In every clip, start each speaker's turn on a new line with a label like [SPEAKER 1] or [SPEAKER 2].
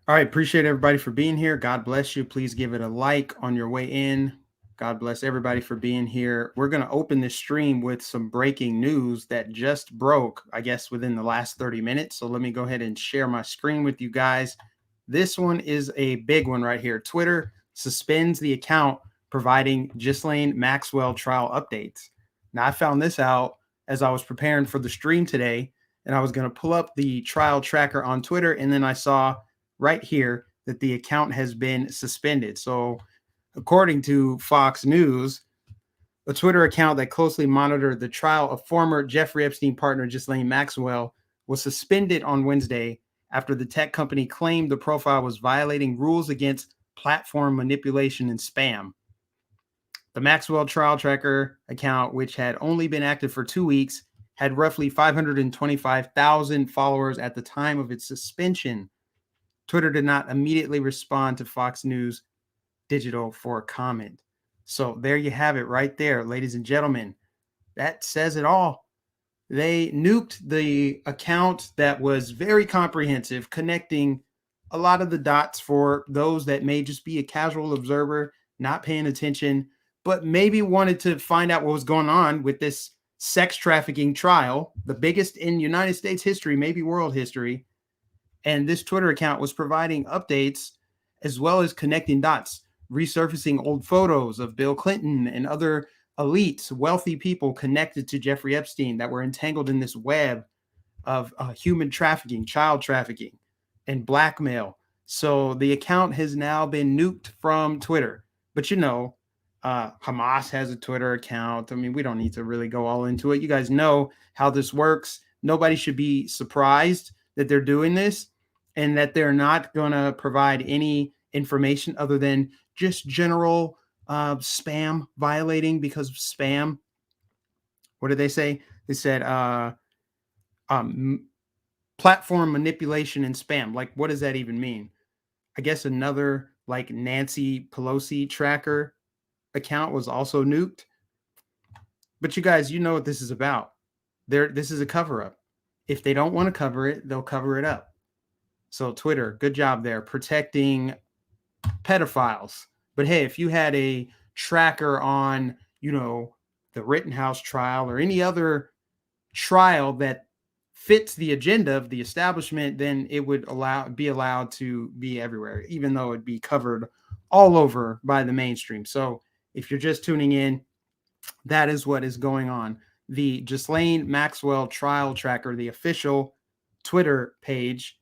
[SPEAKER 1] All right, appreciate everybody for being here. God bless you. Please give it a like on your way in. God bless everybody for being here. We're going to open this stream with some breaking news that just broke, I guess, within the last 30 minutes. So let me go ahead and share my screen with you guys. This one is a big one right here. Twitter suspends the account providing Ghislaine Maxwell trial updates. Now, I found this out as I was preparing for the stream today, and I was going to pull up the trial tracker on Twitter, and then I saw right here that the account has been suspended. So, according to Fox News, a Twitter account that closely monitored the trial of former Jeffrey Epstein partner Ghislaine Maxwell was suspended on Wednesday after the tech company claimed the profile was violating rules against platform manipulation and spam. The Maxwell Trial Tracker account, which had only been active for 2 weeks, had roughly 525,000 followers at the time of its suspension. Twitter did not immediately respond to Fox News Digital for a comment. So there you have it right there, ladies and gentlemen. That says it all. They nuked the account that was very comprehensive, connecting a lot of the dots for those that may just be a casual observer, not paying attention, but maybe wanted to find out what was going on with this sex trafficking trial, the biggest in United States history, maybe world history. And this Twitter account was providing updates as well as connecting dots, resurfacing old photos of Bill Clinton and other elites, wealthy people connected to Jeffrey Epstein that were entangled in this web of human trafficking, child trafficking, and blackmail. So the account has now been nuked from Twitter. But Hamas has a Twitter account. I mean, we don't need to really go all into it. You guys know how this works. Nobody should be surprised that they're doing this and that they're not going to provide any information other than just general spam violating because of spam. What did they say? They said platform manipulation and spam. Like, what does that even mean? I guess another like Nancy Pelosi tracker account was also nuked. But you guys, you know what this is about. This is a cover up. If they don't want to cover it, they'll cover it up. So Twitter, good job there protecting pedophiles. But hey, if you had a tracker on, the Rittenhouse trial or any other trial that fits the agenda of the establishment, then it would be allowed to be everywhere, even though it'd be covered all over by the mainstream. So if you're just tuning in, that is what is going on. The Ghislaine Maxwell trial tracker, the official Twitter page,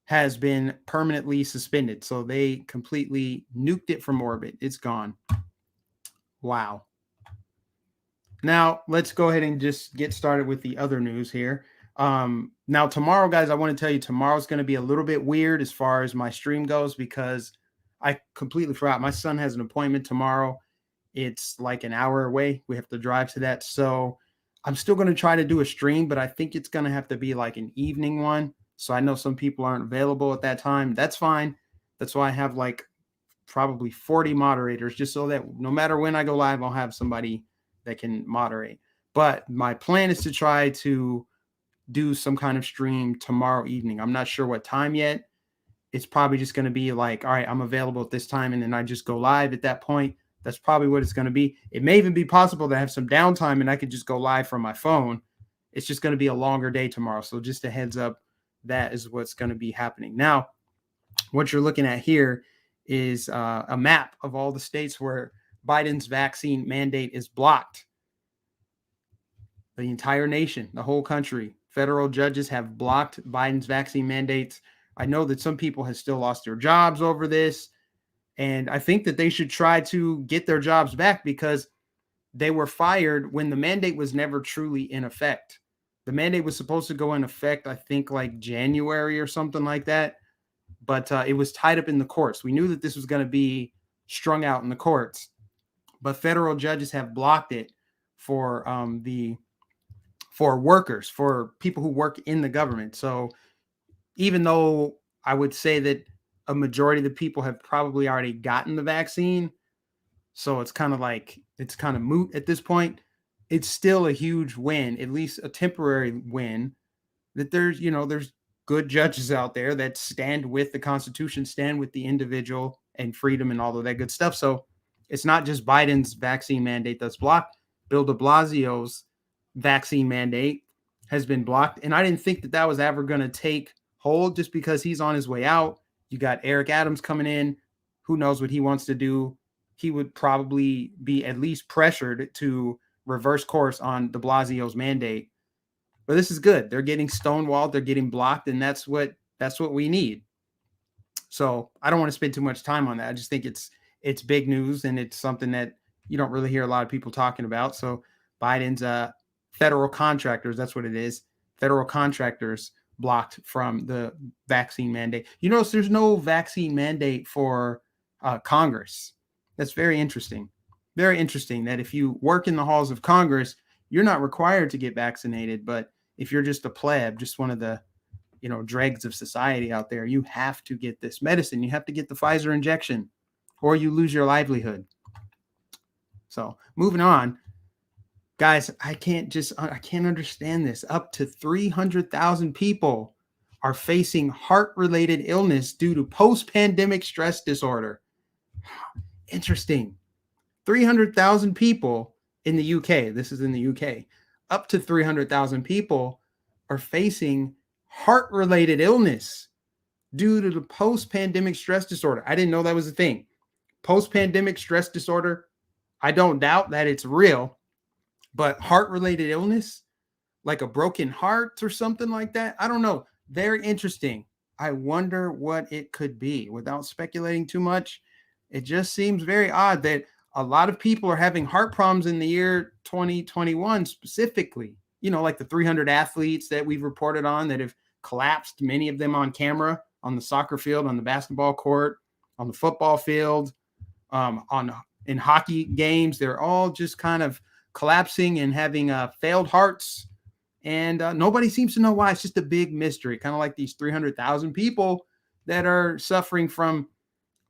[SPEAKER 1] has been permanently suspended. So they completely nuked it from orbit. It's gone. Wow. Now, let's go ahead and just get started with the other news here. Now, tomorrow, guys, I want to tell you tomorrow's going to be a little bit weird as far as my stream goes because I completely forgot. My son has an appointment tomorrow. It's like an hour away. We have to drive to that. So I'm still going to try to do a stream, but I think it's going to have to be like an evening one. So I know some people aren't available at that time. That's fine. That's why I have like probably 40 moderators, just so that no matter when I go live, I'll have somebody that can moderate. But my plan is to try to do some kind of stream tomorrow evening. I'm not sure what time yet. It's probably just going to be like, all right, I'm available at this time. And then I just go live at that point. That's probably what it's going to be. It may even be possible to have some downtime and I could just go live from my phone. It's just going to be a longer day tomorrow. So just a heads up, that is what's going to be happening. Now, what you're looking at here is a map of all the states where Biden's vaccine mandate is blocked. The entire nation, the whole country, federal judges have blocked Biden's vaccine mandates. I know that some people have still lost their jobs over this. And I think that they should try to get their jobs back because they were fired when the mandate was never truly in effect. The mandate was supposed to go in effect, I think, like January or something like that. But it was tied up in the courts. We knew that this was going to be strung out in the courts. But federal judges have blocked it for workers, for people who work in the government. So even though I would say that a majority of the people have probably already gotten the vaccine, so it's kind of moot at this point, it's still a huge win, at least a temporary win, that there's good judges out there that stand with the Constitution, stand with the individual and freedom and all of that good stuff. So it's not just Biden's vaccine mandate that's blocked. Bill de Blasio's vaccine mandate has been blocked. And I didn't think that that was ever going to take hold just because he's on his way out. You got Eric Adams coming in. Who knows what he wants to do? He would probably be at least pressured to reverse course on de Blasio's mandate. But this is good. They're getting stonewalled. They're getting blocked. And that's what we need. So I don't want to spend too much time on that. I just think it's big news, and it's something that you don't really hear a lot of people talking about. So Biden's federal contractors, that's what it is. Federal contractors blocked from the vaccine mandate. You notice there's no vaccine mandate for Congress. That's very interesting. Very interesting that if you work in the halls of Congress, you're not required to get vaccinated. But if you're just a pleb, just one of the dregs of society out there, you have to get this medicine. You have to get the Pfizer injection, or you lose your livelihood. So moving on, guys, I can't understand this. Up to 300,000 people are facing heart-related illness due to post-pandemic stress disorder. Interesting. 300,000 people in the UK. This is in the UK. Up to 300,000 people are facing heart-related illness due to the post-pandemic stress disorder. I didn't know that was a thing. Post-pandemic stress disorder, I don't doubt that it's real, but heart-related illness, like a broken heart or something like that, I don't know. Very interesting. I wonder what it could be. Without speculating too much, it just seems very odd that a lot of people are having heart problems in the year 2021 specifically. Like the 300 athletes that we've reported on that have collapsed, many of them on camera, on the soccer field, on the basketball court, on the football field, in hockey games. They're all just kind of collapsing and having failed hearts. And nobody seems to know why. It's just a big mystery, kind of like these 300,000 people that are suffering from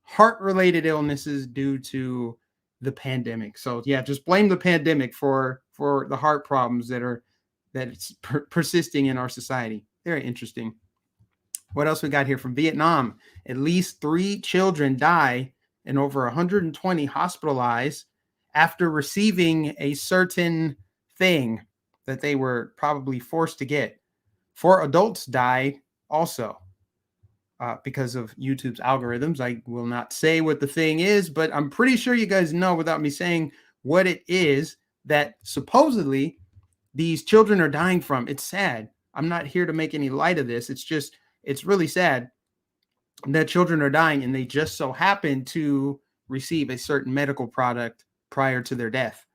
[SPEAKER 1] heart-related illnesses due to the pandemic. So yeah, just blame the pandemic for the heart problems that's persisting in our society. Very interesting. What else we got here from Vietnam? At least 3 children die and over 120 hospitalized after receiving a certain thing that they were probably forced to get. 4 adults died also because of YouTube's algorithms. I will not say what the thing is, but I'm pretty sure you guys know without me saying what it is that supposedly these children are dying from. It's sad. I'm not here to make any light of this. It's really sad that children are dying and they just so happen to receive a certain medical product prior to their death.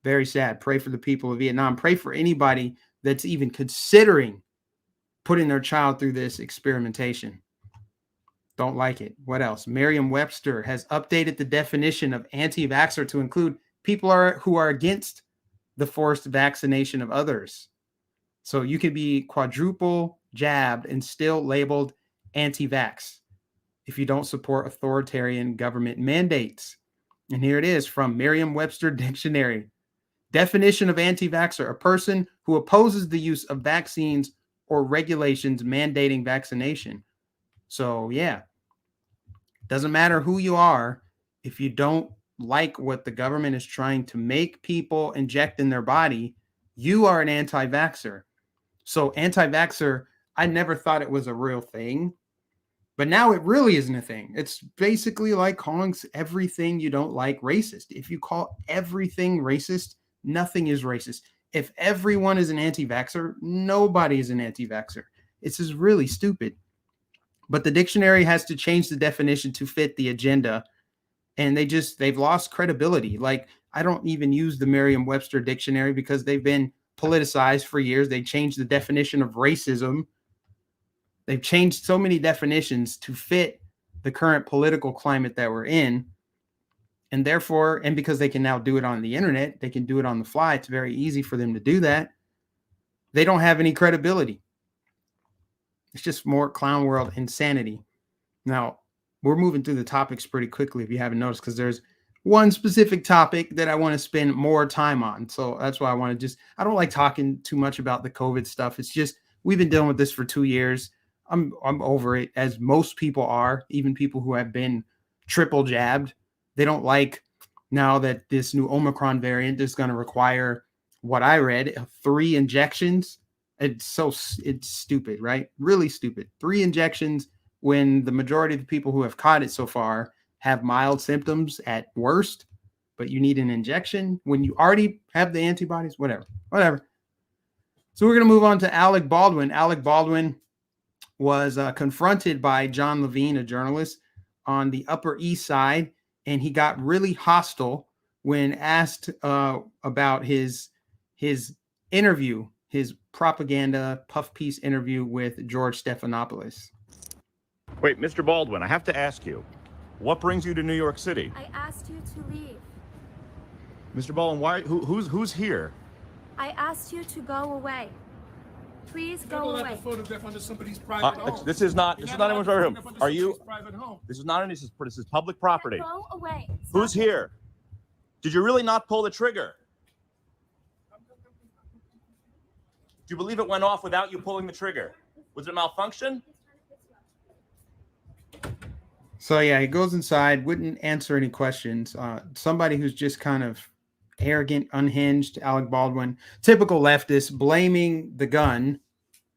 [SPEAKER 1] Very sad. Pray for the people of Vietnam. Pray for anybody that's even considering putting their child through this experimentation. Don't like it. What else? Merriam-Webster has updated the definition of anti-vaxxer to include people who are against the forced vaccination of others. So you could be quadruple jabbed and still labeled anti-vax if you don't support authoritarian government mandates. And here it is from Merriam-Webster Dictionary. Definition of anti-vaxxer: a person who opposes the use of vaccines or regulations mandating vaccination. So yeah, doesn't matter who you are. If you don't like what the government is trying to make people inject in their body, you are an anti-vaxxer. So anti-vaxxer, I never thought it was a real thing, but now it really isn't a thing. It's basically like calling everything you don't like racist. If you call everything racist, nothing is racist. If everyone is an anti-vaxxer, nobody is an anti-vaxxer. It's just really stupid. But the dictionary has to change the definition to fit the agenda, and they've lost credibility. Like, I don't even use the Merriam-Webster dictionary because they've been politicized for years. They changed the definition of racism. They've changed so many definitions to fit the current political climate that we're in. And therefore, and because they can now do it on the internet, they can do it on the fly. It's very easy for them to do that. They don't have any credibility. It's just more clown world insanity. Now, we're moving through the topics pretty quickly if you haven't noticed, because there's one specific topic that I want to spend more time on. So that's why I don't like talking too much about the COVID stuff. It's just, we've been dealing with this for 2 years. I'm over it, as most people are, even people who have been triple jabbed. They don't like now that this new Omicron variant is going to require, what I read, 3 injections. It's stupid, right? Really stupid. 3 injections when the majority of the people who have caught it so far have mild symptoms at worst, but you need an injection when you already have the antibodies. Whatever. So we're going to move on to Alec Baldwin. Alec Baldwin was confronted by John Levine, a journalist on the Upper East Side, and he got really hostile when asked about his interview, his propaganda puff piece interview with George Stephanopoulos.
[SPEAKER 2] Wait, Mr. Baldwin, I have to ask you, what brings you to New York City?
[SPEAKER 3] I asked you to leave.
[SPEAKER 2] Mr. Baldwin, why? Who's here?
[SPEAKER 3] I asked you to go away. Please go away.
[SPEAKER 4] Photograph under somebody's private home.
[SPEAKER 2] This is not anyone's private home. Are you?
[SPEAKER 4] Private home.
[SPEAKER 2] This is public property.
[SPEAKER 3] Go away. Stop.
[SPEAKER 2] Who's here? Did you really not pull the trigger? Do you believe it went off without you pulling the trigger? Was it malfunction?
[SPEAKER 1] So yeah, he goes inside, wouldn't answer any questions. Somebody who's just kind of arrogant, unhinged, Alec Baldwin, typical leftist, blaming the gun.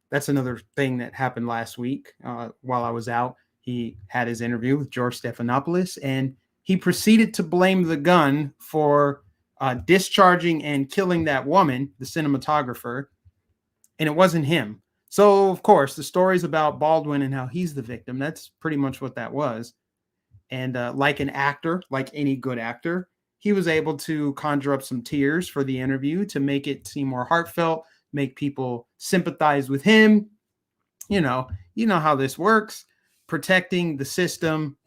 [SPEAKER 1] That's another thing that happened last week while I was out. He had his interview with George Stephanopoulos, and he proceeded to blame the gun for discharging and killing that woman, the cinematographer, and it wasn't him. So, of course, the stories about Baldwin and how he's the victim, that's pretty much what that was. And like an actor, like any good actor, he was able to conjure up some tears for the interview to make it seem more heartfelt, make people sympathize with him. You know how this works. Protecting the system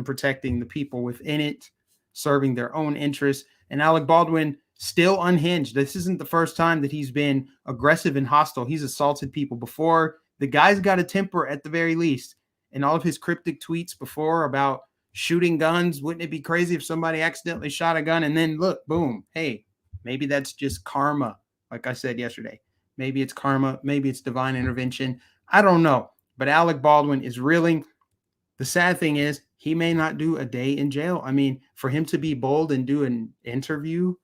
[SPEAKER 1] protecting the people within it, serving their own interests. And Alec Baldwin, still unhinged. This isn't the first time that he's been aggressive and hostile. He's assaulted people before. The guy's got a temper at the very least. And all of his cryptic tweets before about shooting guns, wouldn't it be crazy if somebody accidentally shot a gun and then look, boom, hey, maybe that's just karma. Like I said yesterday, maybe it's karma, maybe it's divine intervention. I don't know. But Alec Baldwin is reeling. The sad thing is he may not do a day in jail. I mean, for him to be bold and do an interview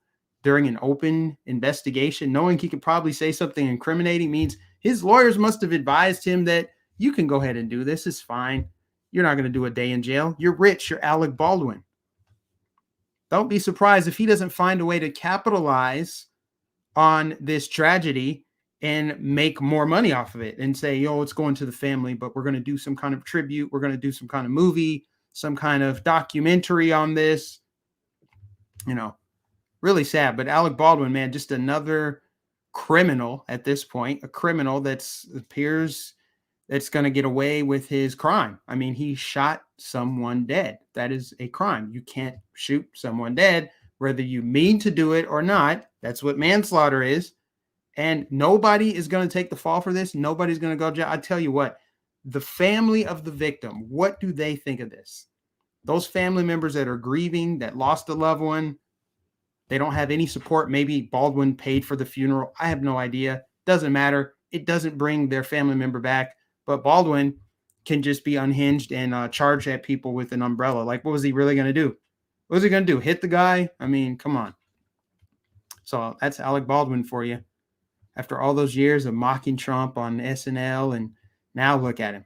[SPEAKER 1] during an open investigation, knowing he could probably say something incriminating, means his lawyers must have advised him that you can go ahead and do this. It's fine. You're not going to do a day in jail. You're rich. You're Alec Baldwin. Don't be surprised if he doesn't find a way to capitalize on this tragedy and make more money off of it and say, it's going to the family, but we're going to do some kind of tribute. We're going to do some kind of movie, some kind of documentary on this. Really sad. But Alec Baldwin, man, just another criminal at this point, a criminal that's going to get away with his crime. I mean, he shot someone dead. That is a crime. You can't shoot someone dead, whether you mean to do it or not. That's what manslaughter is. And nobody is going to take the fall for this. Nobody's going to go to jail. I tell you what, the family of the victim, what do they think of this? Those family members that are grieving, that lost a loved one, they don't have any support. Maybe Baldwin paid for the funeral. I have no idea. Doesn't matter. It doesn't bring their family member back. But Baldwin can just be unhinged and charge at people with an umbrella. Like, what was he really going to do? What was he going to do? Hit the guy? I mean, come on. So that's Alec Baldwin for you. After all those years of mocking Trump on SNL, and now look at him.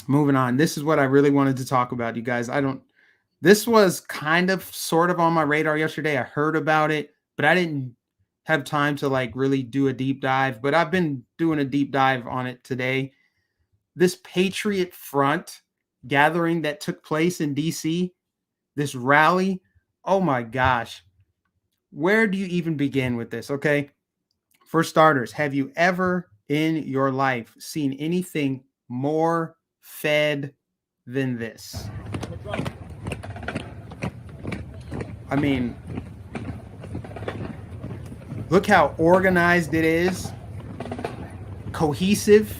[SPEAKER 1] Moving on. This is what I really wanted to talk about, you guys. This was kind of sort of on my radar yesterday. I heard about it, but I didn't have time to really do a deep dive, but I've been doing a deep dive on it today. This Patriot Front gathering that took place in DC, this rally. Oh my gosh. Where do you even begin with this? Okay. For starters, have you ever in your life seen anything more fed than this? I mean, look how organized it is, cohesive.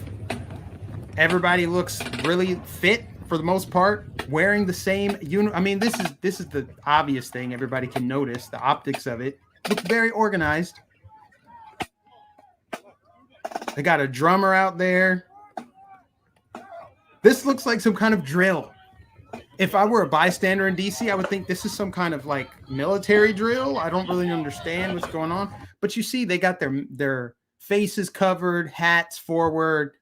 [SPEAKER 1] Everybody looks really fit for the most part, wearing the same uniform. I mean, this is the obvious thing everybody can notice, the optics of it. Looks very organized. They got a drummer out there. This looks like some kind of drill. If I were a bystander in DC, I would think this is some kind of like military drill. I don't really understand what's going on. But you see, they got their faces covered, hats forward.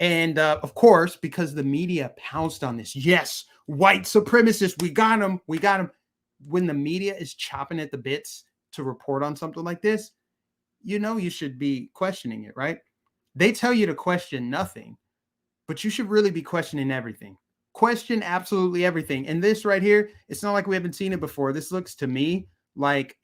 [SPEAKER 1] And of course, because the media pounced on this, yes, white supremacists, we got them, we got them. When the media is chopping at the bits to report on something like this, you know you should be questioning it, right? They tell you to question nothing, but you should really be questioning everything. Question absolutely everything. And this right here, it's not like we haven't seen it before. This looks to me like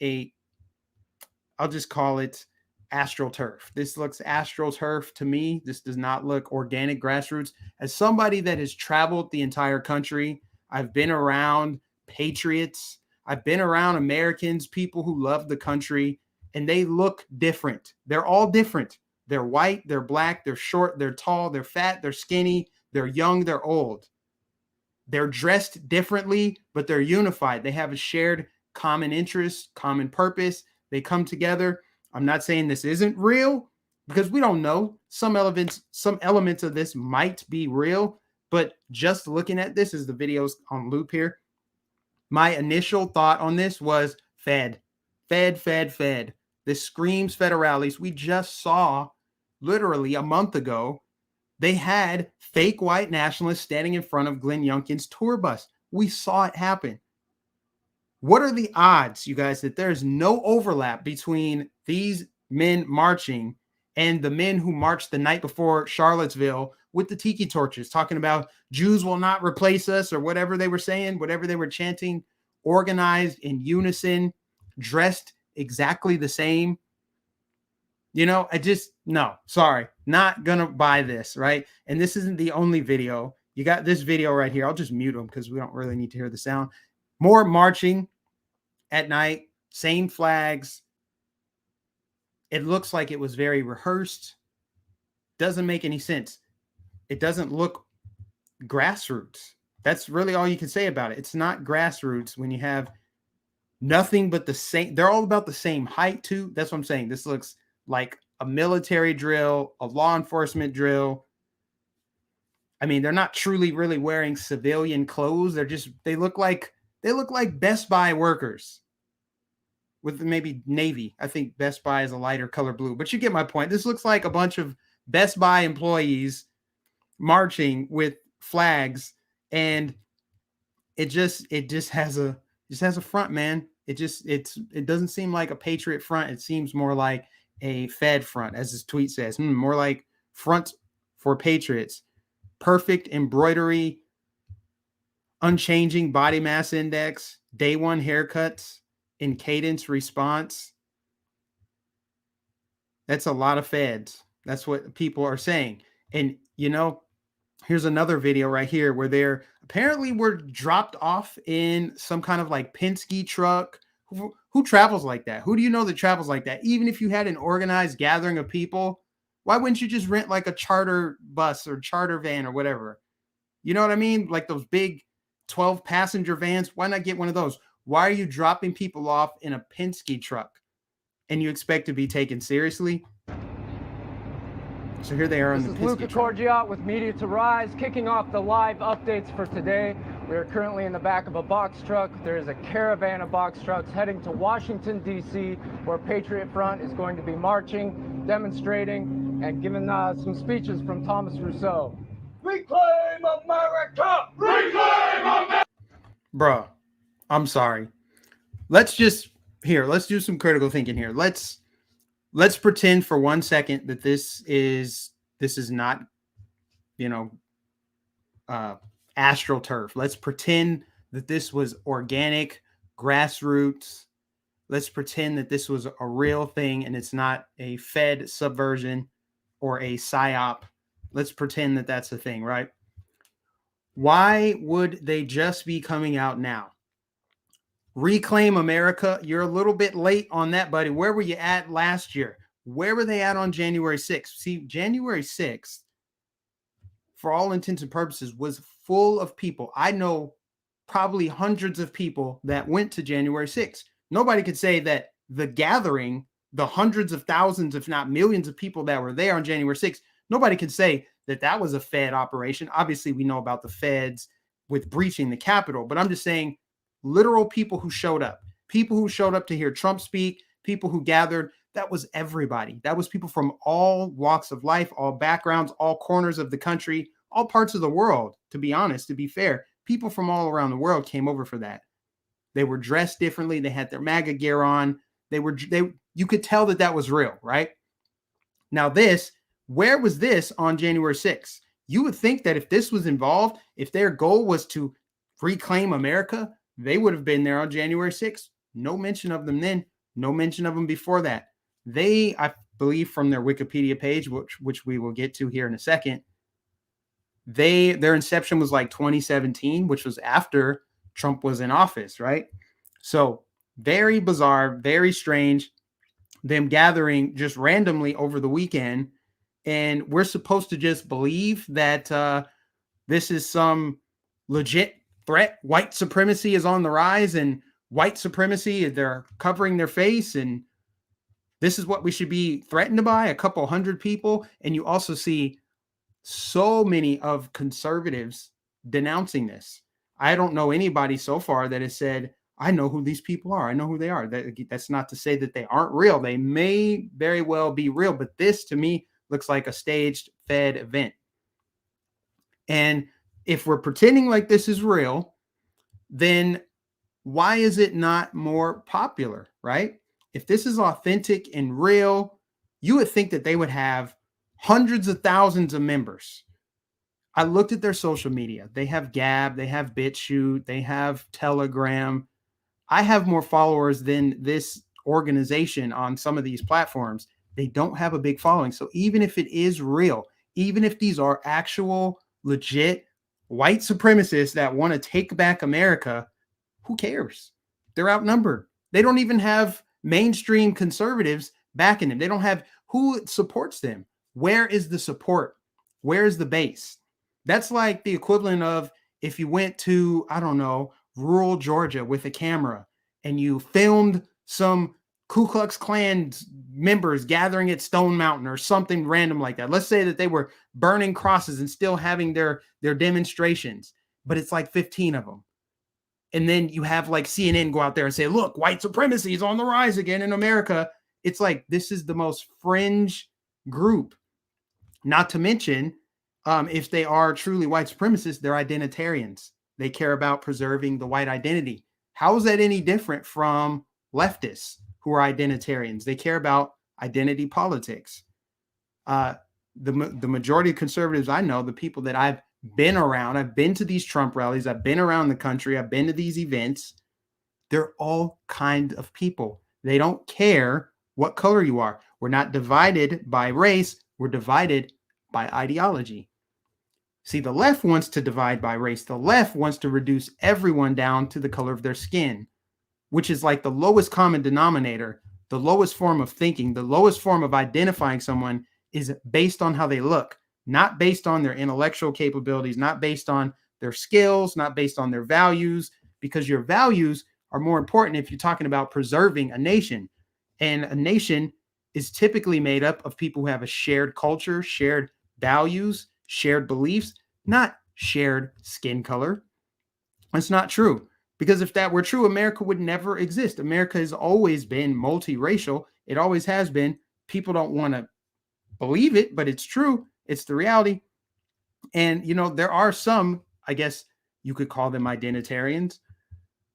[SPEAKER 1] I'll just call it astroturf. This looks astroturf to me. This does not look organic grassroots. As somebody that has traveled the entire country, I've been around patriots. I've been around Americans, people who love the country, and they look different. They're all different. They're white, they're black, they're short, they're tall, they're fat, they're skinny, they're young, they're old. They're dressed differently, but they're unified. They have a shared common interest, common purpose. They come together. I'm not saying this isn't real because we don't know. Some elements of this might be real, but just looking at this as the video's on loop here, my initial thought on this was Fed. This screams federales. We just saw literally a month ago, they had fake white nationalists standing in front of Glenn Youngkin's tour bus. We saw it happen. What are the odds, you guys, that there's no overlap between these men marching and the men who marched the night before Charlottesville with the tiki torches, talking about Jews will not replace us or whatever they were saying, whatever they were chanting, organized in unison, dressed exactly the same? You know, no, sorry, not gonna buy this, right? And this isn't the only video. You got this video right here. I'll just mute them because we don't really need to hear the sound. More marching at night, same flags. It looks like it was very rehearsed. Doesn't make any sense. It doesn't look grassroots. That's really all you can say about it. It's not grassroots when you have nothing but the same. They're all about the same height too. That's what I'm saying. This looks like a military drill, a law enforcement drill. I mean, they're not truly really wearing civilian clothes. They look like Best Buy workers with maybe navy. I think Best Buy is a lighter color blue, but you get my point. This looks like a bunch of Best Buy employees marching with flags, and it just has a front, man. It doesn't seem like a Patriot front. It seems more like a Fed front, as his tweet says. More like front for Patriots. Perfect embroidery, unchanging body mass index, day one haircuts, in cadence response. That's a lot of Feds. That's what people are saying. And, you know, here's another video right here where they're apparently were dropped off in some kind of like Penske truck. Who travels like that? Who do you know that travels like that? Even if you had an organized gathering of people, why wouldn't you just rent like a charter bus or charter van or whatever? You know what I mean? Like those big 12 passenger vans. Why not get one of those? Why are you dropping people off in a Penske truck and you expect to be taken seriously? So here they are in the Penske truck.
[SPEAKER 5] This is Luca Corgiot with Media to Rise, kicking off the live updates for today. We are currently in the back of a box truck. There is a caravan of box trucks heading to Washington, D.C., where Patriot Front is going to be marching, demonstrating, and giving some speeches from Thomas Rousseau. Reclaim America! Reclaim America!
[SPEAKER 1] Bruh, I'm sorry. Let's do some critical thinking here. Let's pretend for 1 second that this is not, astroturf. Let's pretend that this was organic, grassroots. Let's pretend that this was a real thing and it's not a Fed subversion or a psyop. Let's pretend that that's a thing, right? Why would they just be coming out now? Reclaim America. You're a little bit late on that, buddy. Where were you at last year? Where were they at on January 6th? See, January 6th, for all intents and purposes, was full of people. I know probably hundreds of people that went to January 6th. Nobody could say that the gathering, the hundreds of thousands, if not millions of people that were there on January 6th, nobody could say that that was a Fed operation. Obviously, we know about the Feds with breaching the Capitol, but I'm just saying literal people who showed up to hear Trump speak, people who gathered. That was everybody. That was people from all walks of life, all backgrounds, all corners of the country, all parts of the world, to be honest, to be fair. People from all around the world came over for that. They were dressed differently. They had their MAGA gear on. You could tell that that was real, right? Now where was this on January 6th? You would think that if this was involved, if their goal was to reclaim America, they would have been there on January 6th. No mention of them then. No mention of them before that. They, I believe from their Wikipedia page, which we will get to here in a second, their inception was like 2017, which was after Trump was in office, right? So very bizarre, very strange, them gathering just randomly over the weekend. And we're supposed to just believe that this is some legit threat. White supremacy is on the rise, and white supremacy, they're covering their face, and this is what we should be threatened by, a couple hundred people. And you also see so many of conservatives denouncing this. I don't know anybody so far that has said, I know who these people are. I know who they are. That's not to say that they aren't real. They may very well be real, but this to me looks like a staged Fed event. And if we're pretending like this is real, then why is it not more popular, right? If this is authentic and real, you would think that they would have hundreds of thousands of members. I looked at their social media. They have Gab, they have BitChute, they have Telegram. I have more followers than this organization on some of these platforms. They don't have a big following. So even if it is real, even if these are actual, legit white supremacists that want to take back America, who cares? They're outnumbered. They don't even have mainstream conservatives backing them. They don't have who supports them. Where is the support? Where is the base? That's like the equivalent of if you went to, I don't know, rural Georgia with a camera and you filmed some Ku Klux Klan members gathering at Stone Mountain or something random like that. Let's say that they were burning crosses and still having their demonstrations, but it's like 15 of them. And then you have like CNN go out there and say, look, white supremacy is on the rise again in America. It's like, this is the most fringe group. Not to mention, if they are truly white supremacists, they're identitarians. They care about preserving the white identity. How is that any different from leftists who are identitarians? They care about identity politics. The majority of conservatives I know, the people that I've been around, I've been to these Trump rallies, I've been around the country, I've been to these events. They're all kind of people. They don't care what color you are. We're not divided by race. We're divided by ideology. See, the left wants to divide by race. The left wants to reduce everyone down to the color of their skin, which is like the lowest common denominator, the lowest form of thinking, the lowest form of identifying someone is based on how they look, not based on their intellectual capabilities, not based on their skills, not based on their values, because your values are more important if you're talking about preserving a nation. And a nation is typically made up of people who have a shared culture, shared values, shared beliefs, not shared skin color. That's not true. Because if that were true, America would never exist. America has always been multiracial. It always has been. People don't want to believe it, but it's true. It's the reality. And, you know, there are some, I guess you could call them identitarians,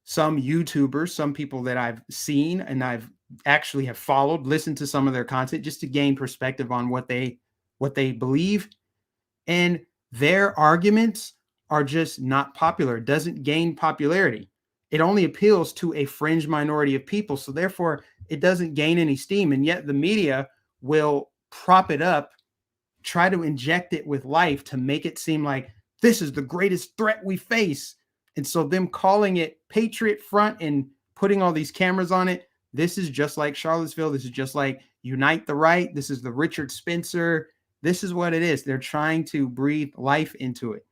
[SPEAKER 1] some YouTubers, some people that I've seen and I've actually have followed, listened to some of their content just to gain perspective on what they believe. And their arguments are just not popular. It doesn't gain popularity. It only appeals to a fringe minority of people. So therefore, it doesn't gain any steam. And yet the media will prop it up, try to inject it with life to make it seem like this is the greatest threat we face. And so them calling it Patriot Front and putting all these cameras on it, this is just like Charlottesville. This is just like Unite the Right. This is the Richard Spencer. This is what it is. They're trying to breathe life into it.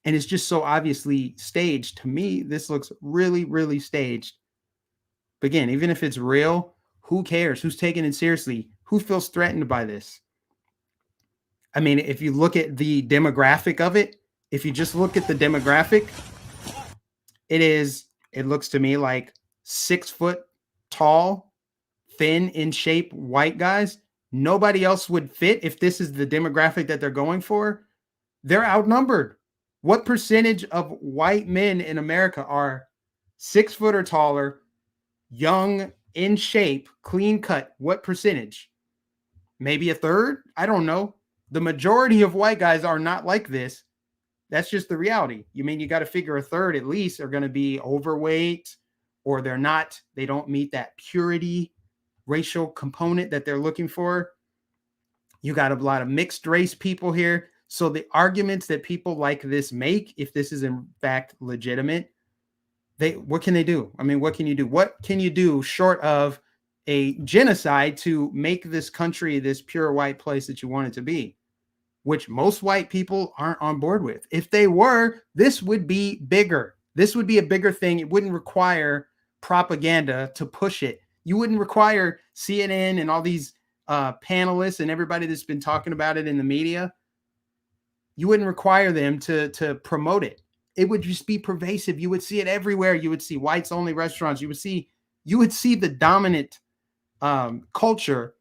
[SPEAKER 1] And it's just so obviously staged. To me, this looks really, really staged. But again, even if it's real, who cares? Who's taking it seriously? Who feels threatened by this? I mean, if you look at the demographic of it, if you just look at the demographic, it looks to me like 6 foot tall, thin in shape white guys. Nobody else would fit if this is the demographic that they're going for. They're outnumbered. What percentage of white men in America are 6 foot or taller, young, in shape, clean cut? What percentage? Maybe a third? I don't know. The majority of white guys are not like this. That's just the reality. You mean you got to figure a third at least are going to be overweight, or they don't meet that purity racial component that they're looking for. You got a lot of mixed race people here. So the arguments that people like this make, if this is in fact legitimate, what can they do? I mean, what can you do? What can you do short of a genocide to make this country this pure white place that you want it to be, which most white people aren't on board with? If they were, this would be bigger. This would be a bigger thing. It wouldn't require propaganda to push it. You wouldn't require CNN and all these panelists and everybody that's been talking about it in the media. You wouldn't require them to promote it. It would just be pervasive. You would see it everywhere. You would see whites only restaurants. You would see the dominant culture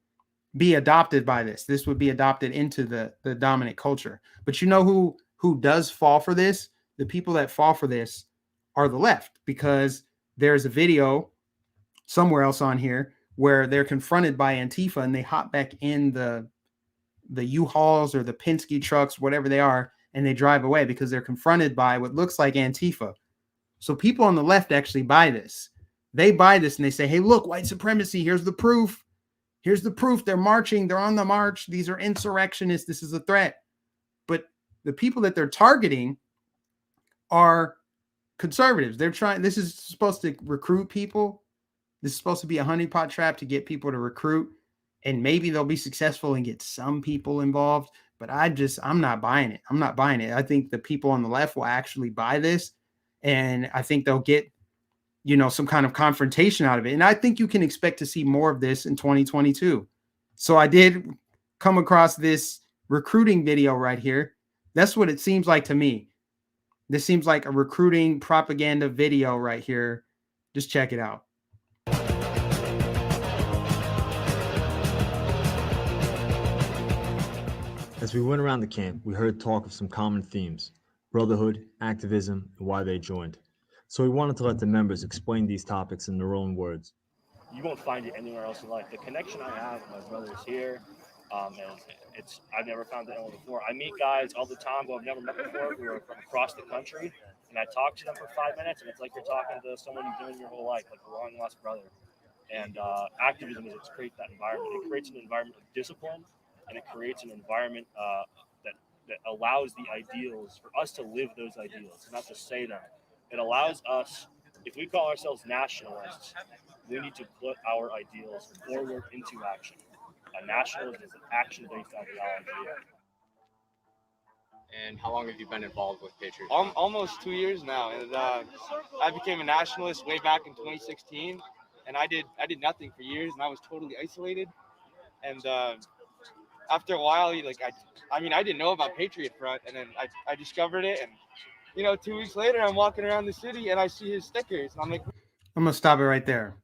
[SPEAKER 1] be adopted by this. This would be adopted into the dominant culture. But you know who does fall for this? The people that fall for this are the left, because there's a video somewhere else on here where they're confronted by Antifa and they hop back in the U-Hauls or the Penske trucks, whatever they are, and they drive away because they're confronted by what looks like Antifa. So people on the left actually buy this. They buy this and they say, hey, look, white supremacy. Here's the proof. Here's the proof. They're marching. They're on the march. These are insurrectionists. This is a threat. But the people that they're targeting are conservatives. This is supposed to recruit people. This is supposed to be a honeypot trap to get people to recruit. And maybe they'll be successful and get some people involved. But I'm not buying it. I'm not buying it. I think the people on the left will actually buy this. And I think they'll get, some kind of confrontation out of it. And I think you can expect to see more of this in 2022. So I did come across this recruiting video right here. That's what it seems like to me. This seems like a recruiting propaganda video right here. Just check it out.
[SPEAKER 6] As we went around the camp, we heard talk of some common themes: brotherhood, activism, and why they joined. So we wanted to let the members explain these topics in their own words.
[SPEAKER 7] You won't find it anywhere else in life. The connection I have with my brothers here, and I've never found that anywhere before. I meet guys all the time who I've never met before, who are from across the country, and I talk to them for 5 minutes, and it's like you're talking to someone you've known your whole life, like a long lost brother. And activism is to create that environment. It creates an environment of discipline, and it creates an environment that allows the ideals for us to live those ideals, not just say them. It allows us, if we call ourselves nationalists, we need to put our ideals forward into action. Nationalism is an action-based ideology.
[SPEAKER 8] And how long have you been involved with Patriot?
[SPEAKER 9] Almost 2 years now, and I became a nationalist way back in 2016, and I did nothing for years, and I was totally isolated. And after a while, I didn't know about Patriot Front, and then I discovered it, and 2 weeks later, I'm walking around the city and I see his stickers, and I'm like,
[SPEAKER 1] I'm gonna stop it right there.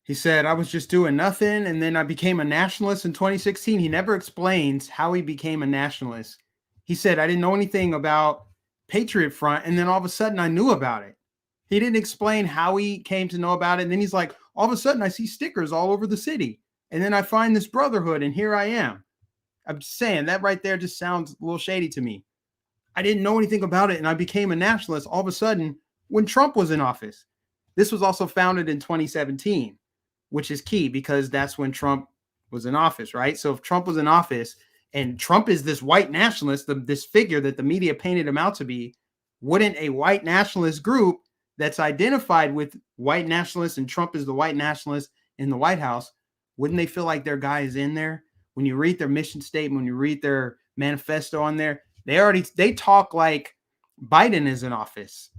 [SPEAKER 1] He said, I was just doing nothing, and then I became a nationalist in 2016. He never explains how he became a nationalist. He said, I didn't know anything about Patriot Front, and then all of a sudden I knew about it. He didn't explain how he came to know about it. And then he's like, all of a sudden I see stickers all over the city. And then I find this brotherhood, and here I am. I'm just saying that right there just sounds a little shady to me. I didn't know anything about it, and I became a nationalist all of a sudden when Trump was in office. This was also founded in 2017, which is key because that's when Trump was in office, right? So if Trump was in office and Trump is this white nationalist, this figure that the media painted him out to be, wouldn't a white nationalist group that's identified with white nationalists, and Trump is the white nationalist in the White House, wouldn't they feel like their guy is in there? When you read their mission statement, when you read their manifesto on there, they talk like Biden is in office.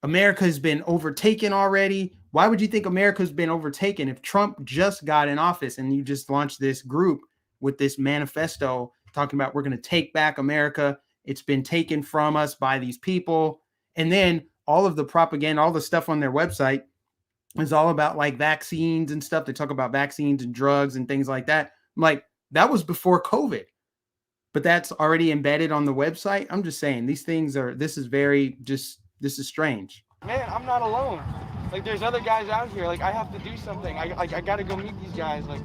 [SPEAKER 1] America has been overtaken already. Why would you think America's been overtaken if Trump just got in office and you just launched this group with this manifesto talking about we're going to take back America. It's been taken from us by these people. And then all of the propaganda, all the stuff on their website is all about like vaccines and stuff. They talk about vaccines and drugs and things like that. I'm like, that was before COVID, but that's already embedded on the website. I'm just saying this is strange.
[SPEAKER 9] Man, I'm not alone. Like, there's other guys out here. Like, I have to do something. I got to go meet these guys. Like,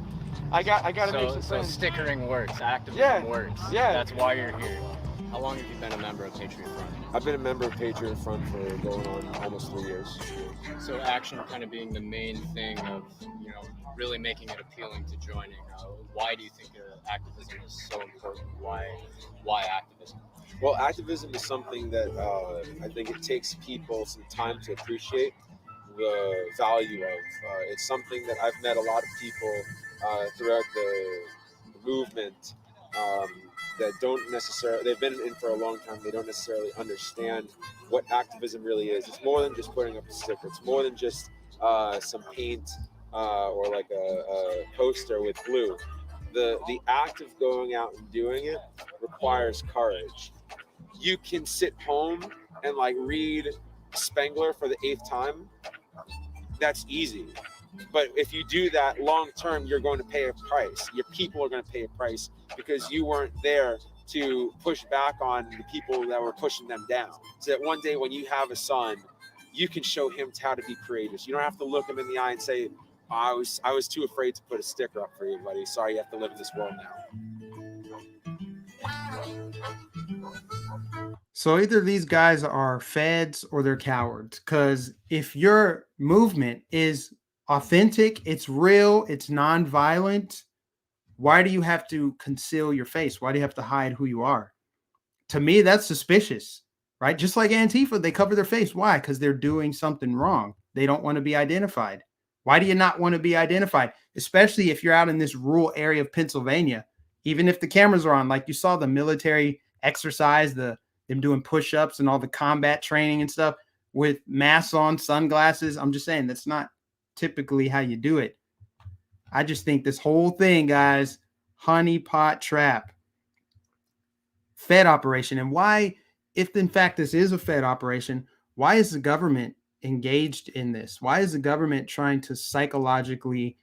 [SPEAKER 9] I got to make some friends.
[SPEAKER 8] So stickering works, activism
[SPEAKER 9] Yeah.
[SPEAKER 8] works.
[SPEAKER 9] Yeah.
[SPEAKER 8] That's why you're here. How long have you been a member of Patriot Front?
[SPEAKER 10] I've been a member of Patriot Front for going on almost 3 years.
[SPEAKER 8] So action kind of being the main thing of, really making it appealing to joining. Why do you think activism is so important? Why activism?
[SPEAKER 10] Well, activism is something that I think it takes people some time to appreciate the value of. It's something that I've met a lot of people throughout the movement that don't necessarily, they've been in for a long time, they don't necessarily understand what activism really is. It's more than just putting up a sticker. It's more than just some paint or like a poster with glue. The act of going out and doing it requires courage. You can sit home and like read Spengler for the 8th time. That's easy. But if you do that long term, you're going to pay a price. Your people are going to pay a price because you weren't there to push back on the people that were pushing them down. So that one day when you have a son, you can show him how to be courageous. You don't have to look him in the eye and say, I was too afraid to put a sticker up for you, buddy. Sorry, you have to live in this world now.
[SPEAKER 1] So either these guys are feds or they're cowards. Because if your movement is authentic, it's real, it's nonviolent, why do you have to conceal your face? Why do you have to hide who you are? To me, that's suspicious, right? Just like Antifa, they cover their face. Why? Because they're doing something wrong. They don't want to be identified. Why do you not want to be identified? Especially if you're out in this rural area of Pennsylvania, even if the cameras are on, like you saw the military exercise, them doing push-ups and all the combat training and stuff with masks on, sunglasses. I'm just saying that's not typically how you do it. I just think this whole thing, guys, honeypot trap, Fed operation. And why, if in fact this is a Fed operation, why is the government engaged in this? Why is the government trying to psychologically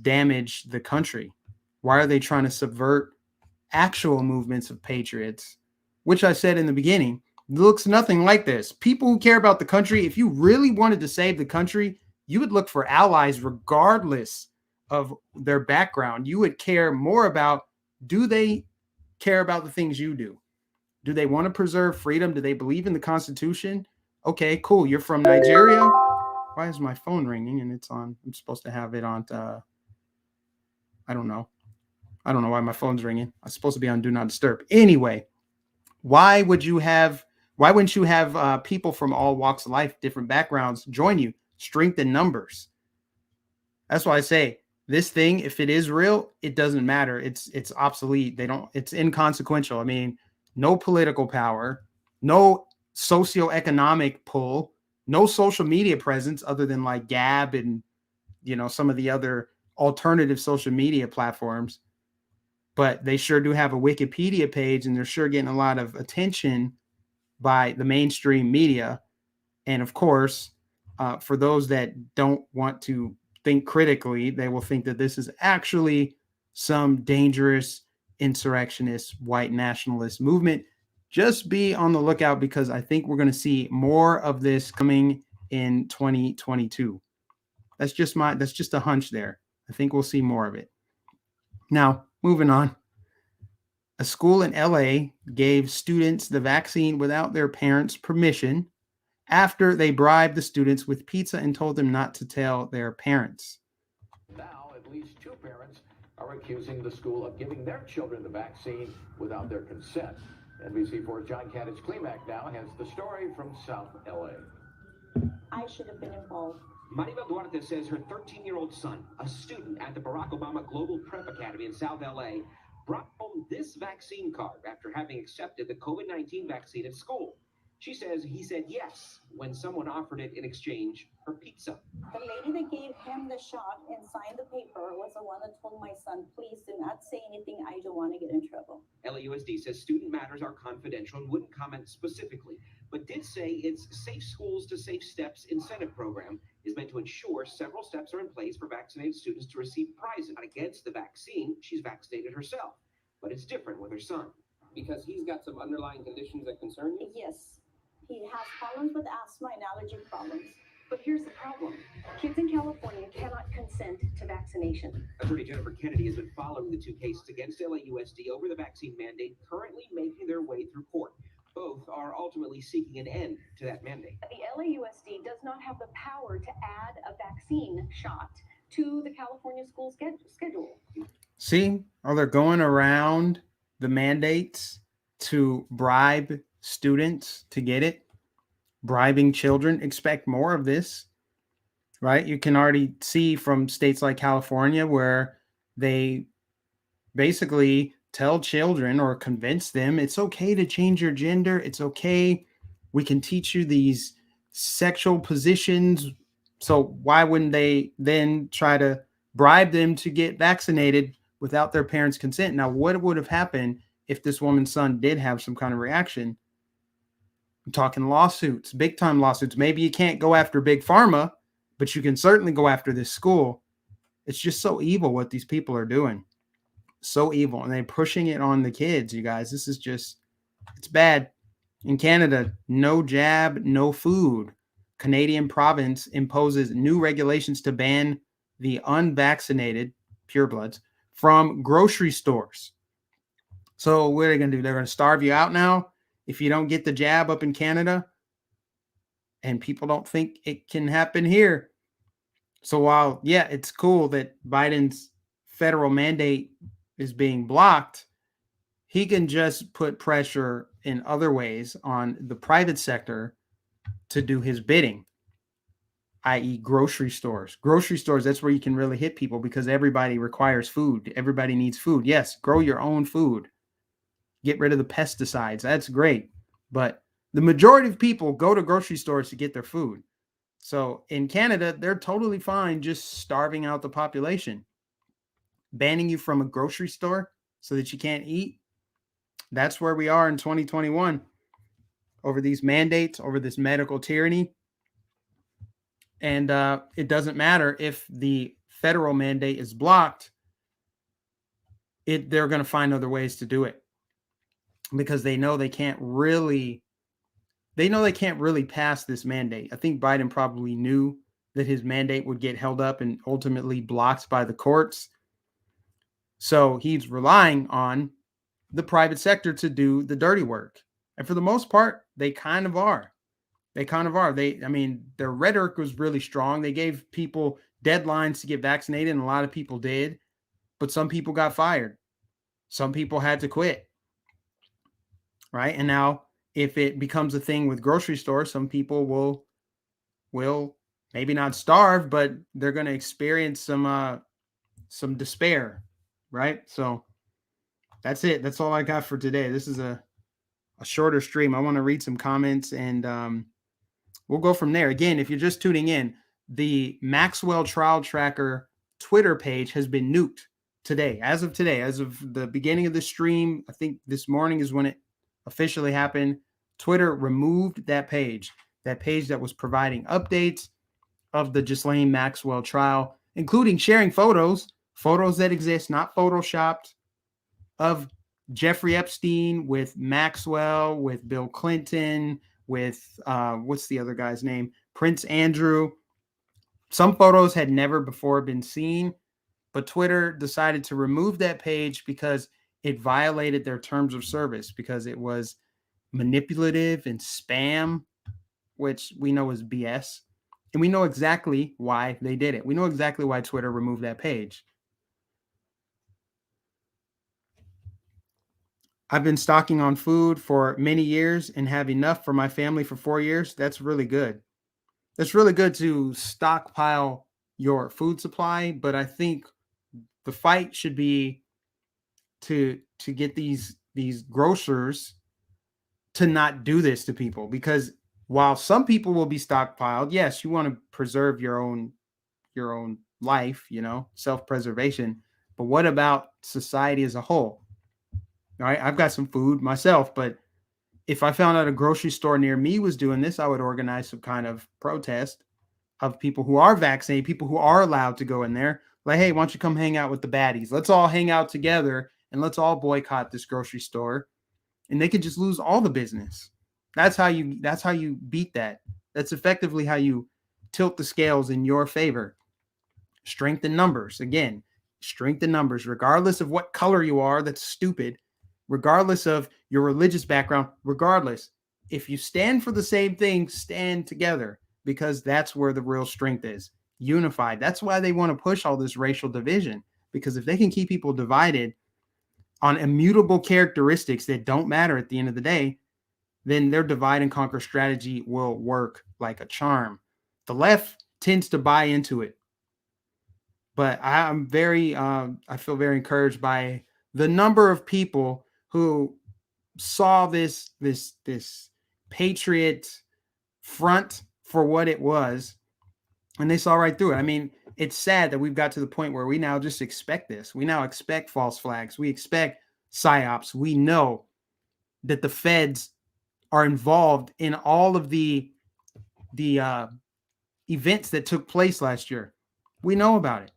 [SPEAKER 1] damage the country? Why are they trying to subvert actual movements of patriots, which I said in the beginning, looks nothing like this? People who care about the country, if you really wanted to save the country, you would look for allies regardless of their background. You would care more about, do they care about the things you do? Do they want to preserve freedom? Do they believe in the Constitution? Okay, cool. You're from Nigeria. Why is my phone ringing and it's on? I'm supposed to have it on. I don't know. I don't know why my phone's ringing. I'm supposed to be on Do Not Disturb. Anyway, why wouldn't you have people from all walks of life, different backgrounds join you? Strength in numbers. That's why I say this thing, if it is real, it doesn't matter. It's obsolete. It's inconsequential. I mean, no political power, no socioeconomic pull, no social media presence other than like Gab and, some of the other alternative social media platforms. But they sure do have a Wikipedia page, and they're sure getting a lot of attention by the mainstream media. And of course, for those that don't want to think critically, they will think that this is actually some dangerous insurrectionist white nationalist movement. Just be on the lookout, because I think we're going to see more of this coming in 2022. That's just a hunch there. I think we'll see more of it. Now, moving on. A school in LA gave students the vaccine without their parents' permission after they bribed the students with pizza and told them not to tell their parents.
[SPEAKER 11] Now, at least 2 parents are accusing the school of giving their children the vaccine without their consent. NBC4's John Kadich-Klimak now has the story from South LA.
[SPEAKER 12] I should have been involved.
[SPEAKER 13] Maribel Duarte says her 13-year-old son, a student at the Barack Obama Global Prep Academy in South LA, brought home this vaccine card after having accepted the COVID-19 vaccine at school. She says he said yes when someone offered it in exchange for pizza.
[SPEAKER 12] The lady that gave him the shot and signed the paper was the one that told my son, please do not say anything. I don't want to get in trouble.
[SPEAKER 13] LAUSD says student matters are confidential and wouldn't comment specifically, but did say its Safe Schools to Safe Steps incentive program is meant to ensure several steps are in place for vaccinated students to receive prizes. Not against the vaccine, she's vaccinated herself, but it's different with her son.
[SPEAKER 14] Because he's got some underlying conditions that concern you?
[SPEAKER 12] Yes, he has problems with asthma and allergy problems.
[SPEAKER 15] But here's the problem. Kids in California cannot consent to vaccination.
[SPEAKER 13] Attorney Jennifer Kennedy has been following the two cases against LAUSD over the vaccine mandate, currently making their way through court. Both are ultimately seeking an end to that mandate.
[SPEAKER 15] The LAUSD does not have the power to add a vaccine shot to the California school schedule.
[SPEAKER 1] See, oh, they're going around the mandates to bribe students to get it. Bribing children. Expect more of this, right? You can already see from states like California where they basically tell children or convince them it's okay to change your gender. It's okay. We can teach you these sexual positions. So why wouldn't they then try to bribe them to get vaccinated without their parents' consent? Now, what would have happened if this woman's son did have some kind of reaction? I'm talking lawsuits, big time lawsuits. Maybe you can't go after big pharma, but you can certainly go after this school. It's just so evil what these people are doing. So evil. And they're pushing it on the kids, you guys. This is just, it's bad. In Canada, no jab, no food. Canadian province imposes new regulations to ban the unvaccinated purebloods from grocery stores. So what are they going to do? They're going to starve you out now if you don't get the jab up in Canada, and people don't think it can happen here. So while, yeah, it's cool that Biden's federal mandate is being blocked, he can just put pressure in other ways on the private sector to do his bidding, i.e. grocery stores. Grocery stores, that's where you can really hit people because everybody requires food. Everybody needs food. Yes, grow your own food. Get rid of the pesticides. That's great. But the majority of people go to grocery stores to get their food. So in Canada, they're totally fine just starving out the population. Banning you from a grocery store so that you can't eat. That's where we are in 2021 over these mandates, over this medical tyranny. And it doesn't matter if the federal mandate is blocked. They're going to find other ways to do it. Because they know they can't really pass this mandate. I think Biden probably knew that his mandate would get held up and ultimately blocked by the courts. So he's relying on the private sector to do the dirty work. And for the most part, they kind of are. Their rhetoric was really strong. They gave people deadlines to get vaccinated, and a lot of people did. But some people got fired. Some people had to quit. Right. And now if it becomes a thing with grocery stores, some people will maybe not starve, but they're going to experience some despair. Right. So that's it. That's all I got for today. This is a shorter stream. I want to read some comments and we'll go from there. Again, if you're just tuning in, the Maxwell Trial Tracker Twitter page has been nuked today. As of the beginning of the stream, I think this morning is when it officially happened. Twitter removed that page that was providing updates of the Ghislaine Maxwell trial, including sharing photos that exist, not photoshopped, of Jeffrey Epstein with Maxwell, with Bill Clinton, with what's the other guy's name? Prince Andrew. Some photos had never before been seen, but Twitter decided to remove that page because it violated their terms of service, because it was manipulative and spam, which we know is BS. And we know exactly why they did it. We know exactly why Twitter removed that page. I've been stocking on food for many years and have enough for my family for 4 years. That's really good. That's really good to stockpile your food supply. But I think the fight should be to get these grocers to not do this to people, because while some people will be stockpiled, yes, you want to preserve your own life, self-preservation. But what about society as a whole? All right, I've got some food myself, but if I found out a grocery store near me was doing this, I would organize some kind of protest of people who are vaccinated, people who are allowed to go in there. Like, hey, why don't you come hang out with the baddies? Let's all hang out together and let's all boycott this grocery store. And they could just lose all the business. That's how you beat that. That's effectively how you tilt the scales in your favor. Strength in numbers. Again, strength in numbers, regardless of what color you are. That's stupid. Regardless of your religious background, regardless. If you stand for the same thing, stand together, because that's where the real strength is. Unified. That's why they want to push all this racial division, because if they can keep people divided on immutable characteristics that don't matter at the end of the day, then their divide and conquer strategy will work like a charm. The left tends to buy into it. But I feel very encouraged by the number of people who saw this Patriot front for what it was, and they saw right through it. I mean, it's sad that we've got to the point where we now just expect this. We now expect false flags. We expect psyops. We know that the feds are involved in all of the events that took place last year. We know about it.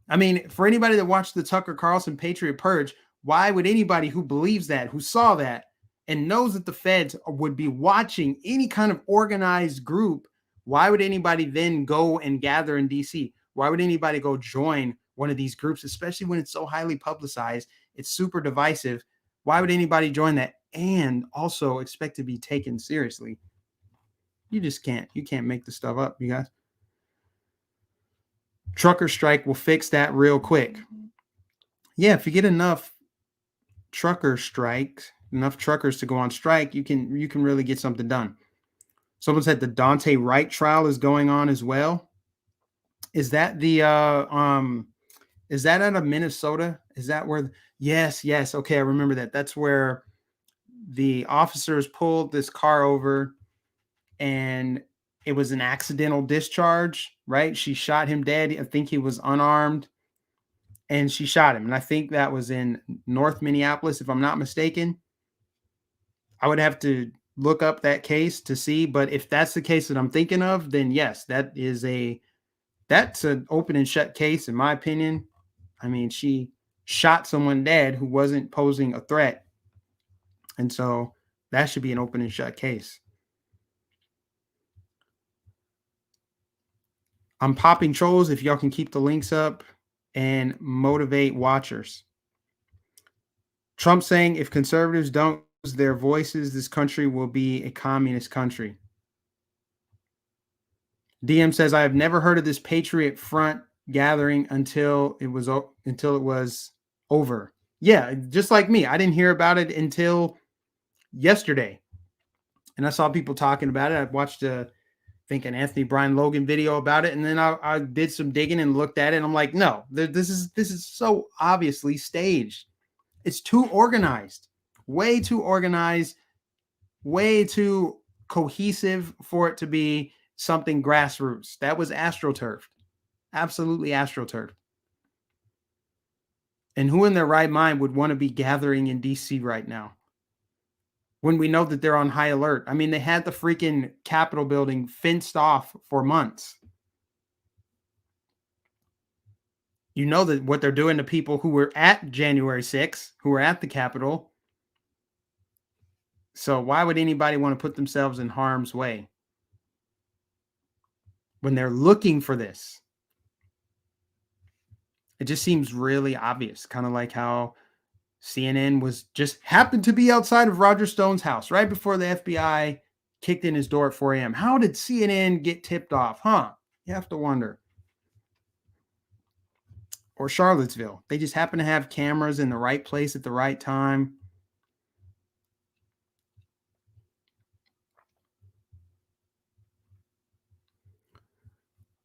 [SPEAKER 1] I mean, for anybody that watched the Tucker Carlson Patriot Purge, why would anybody who believes that, who saw that, and knows that the feds would be watching any kind of organized group, why would anybody then go and gather in DC? Why would anybody go join one of these groups, especially when it's so highly publicized? It's super divisive. Why would anybody join that and also expect to be taken seriously? You just can't. You can't make this stuff up, you guys. Trucker strike will fix that real quick. Yeah, if you get enough trucker strikes, enough truckers to go on strike, you can really get something done. Someone said the Dante Wright trial is going on as well. Is that the is that out of Minnesota? Is that where? Yes. Okay, I remember that. That's where the officers pulled this car over and it was an accidental discharge, right? She shot him dead. I think he was unarmed and she shot him. And I think that was in North Minneapolis, if I'm not mistaken. I would have to look up that case to see, but if that's the case that I'm thinking of, then yes, that's an open and shut case, in my opinion. I mean, she shot someone dead who wasn't posing a threat. And so that should be an open and shut case. I'm popping trolls if y'all can keep the links up and motivate watchers. Trump saying if conservatives don't use their voices, this country will be a communist country. DM says, I have never heard of this Patriot Front gathering until it was over. Yeah, just like me. I didn't hear about it until yesterday. And I saw people talking about it. I watched an Anthony Brian Logan video about it. And then I did some digging and looked at it. And I'm like, no, this is so obviously staged. It's too organized, way too cohesive for it to be something grassroots. That was astroturfed. Absolutely astroturfed. And who in their right mind would want to be gathering in DC right now when we know that they're on high alert? I mean, they had the freaking Capitol building fenced off for months. You know that what they're doing to people who were at January 6th, who were at the Capitol. So why would anybody want to put themselves in harm's way when they're looking for this? It just seems really obvious, kind of like how CNN was just happened to be outside of Roger Stone's house right before the FBI kicked in his door at 4 a.m. How did CNN get tipped off? Huh? You have to wonder. Or Charlottesville. They just happen to have cameras in the right place at the right time.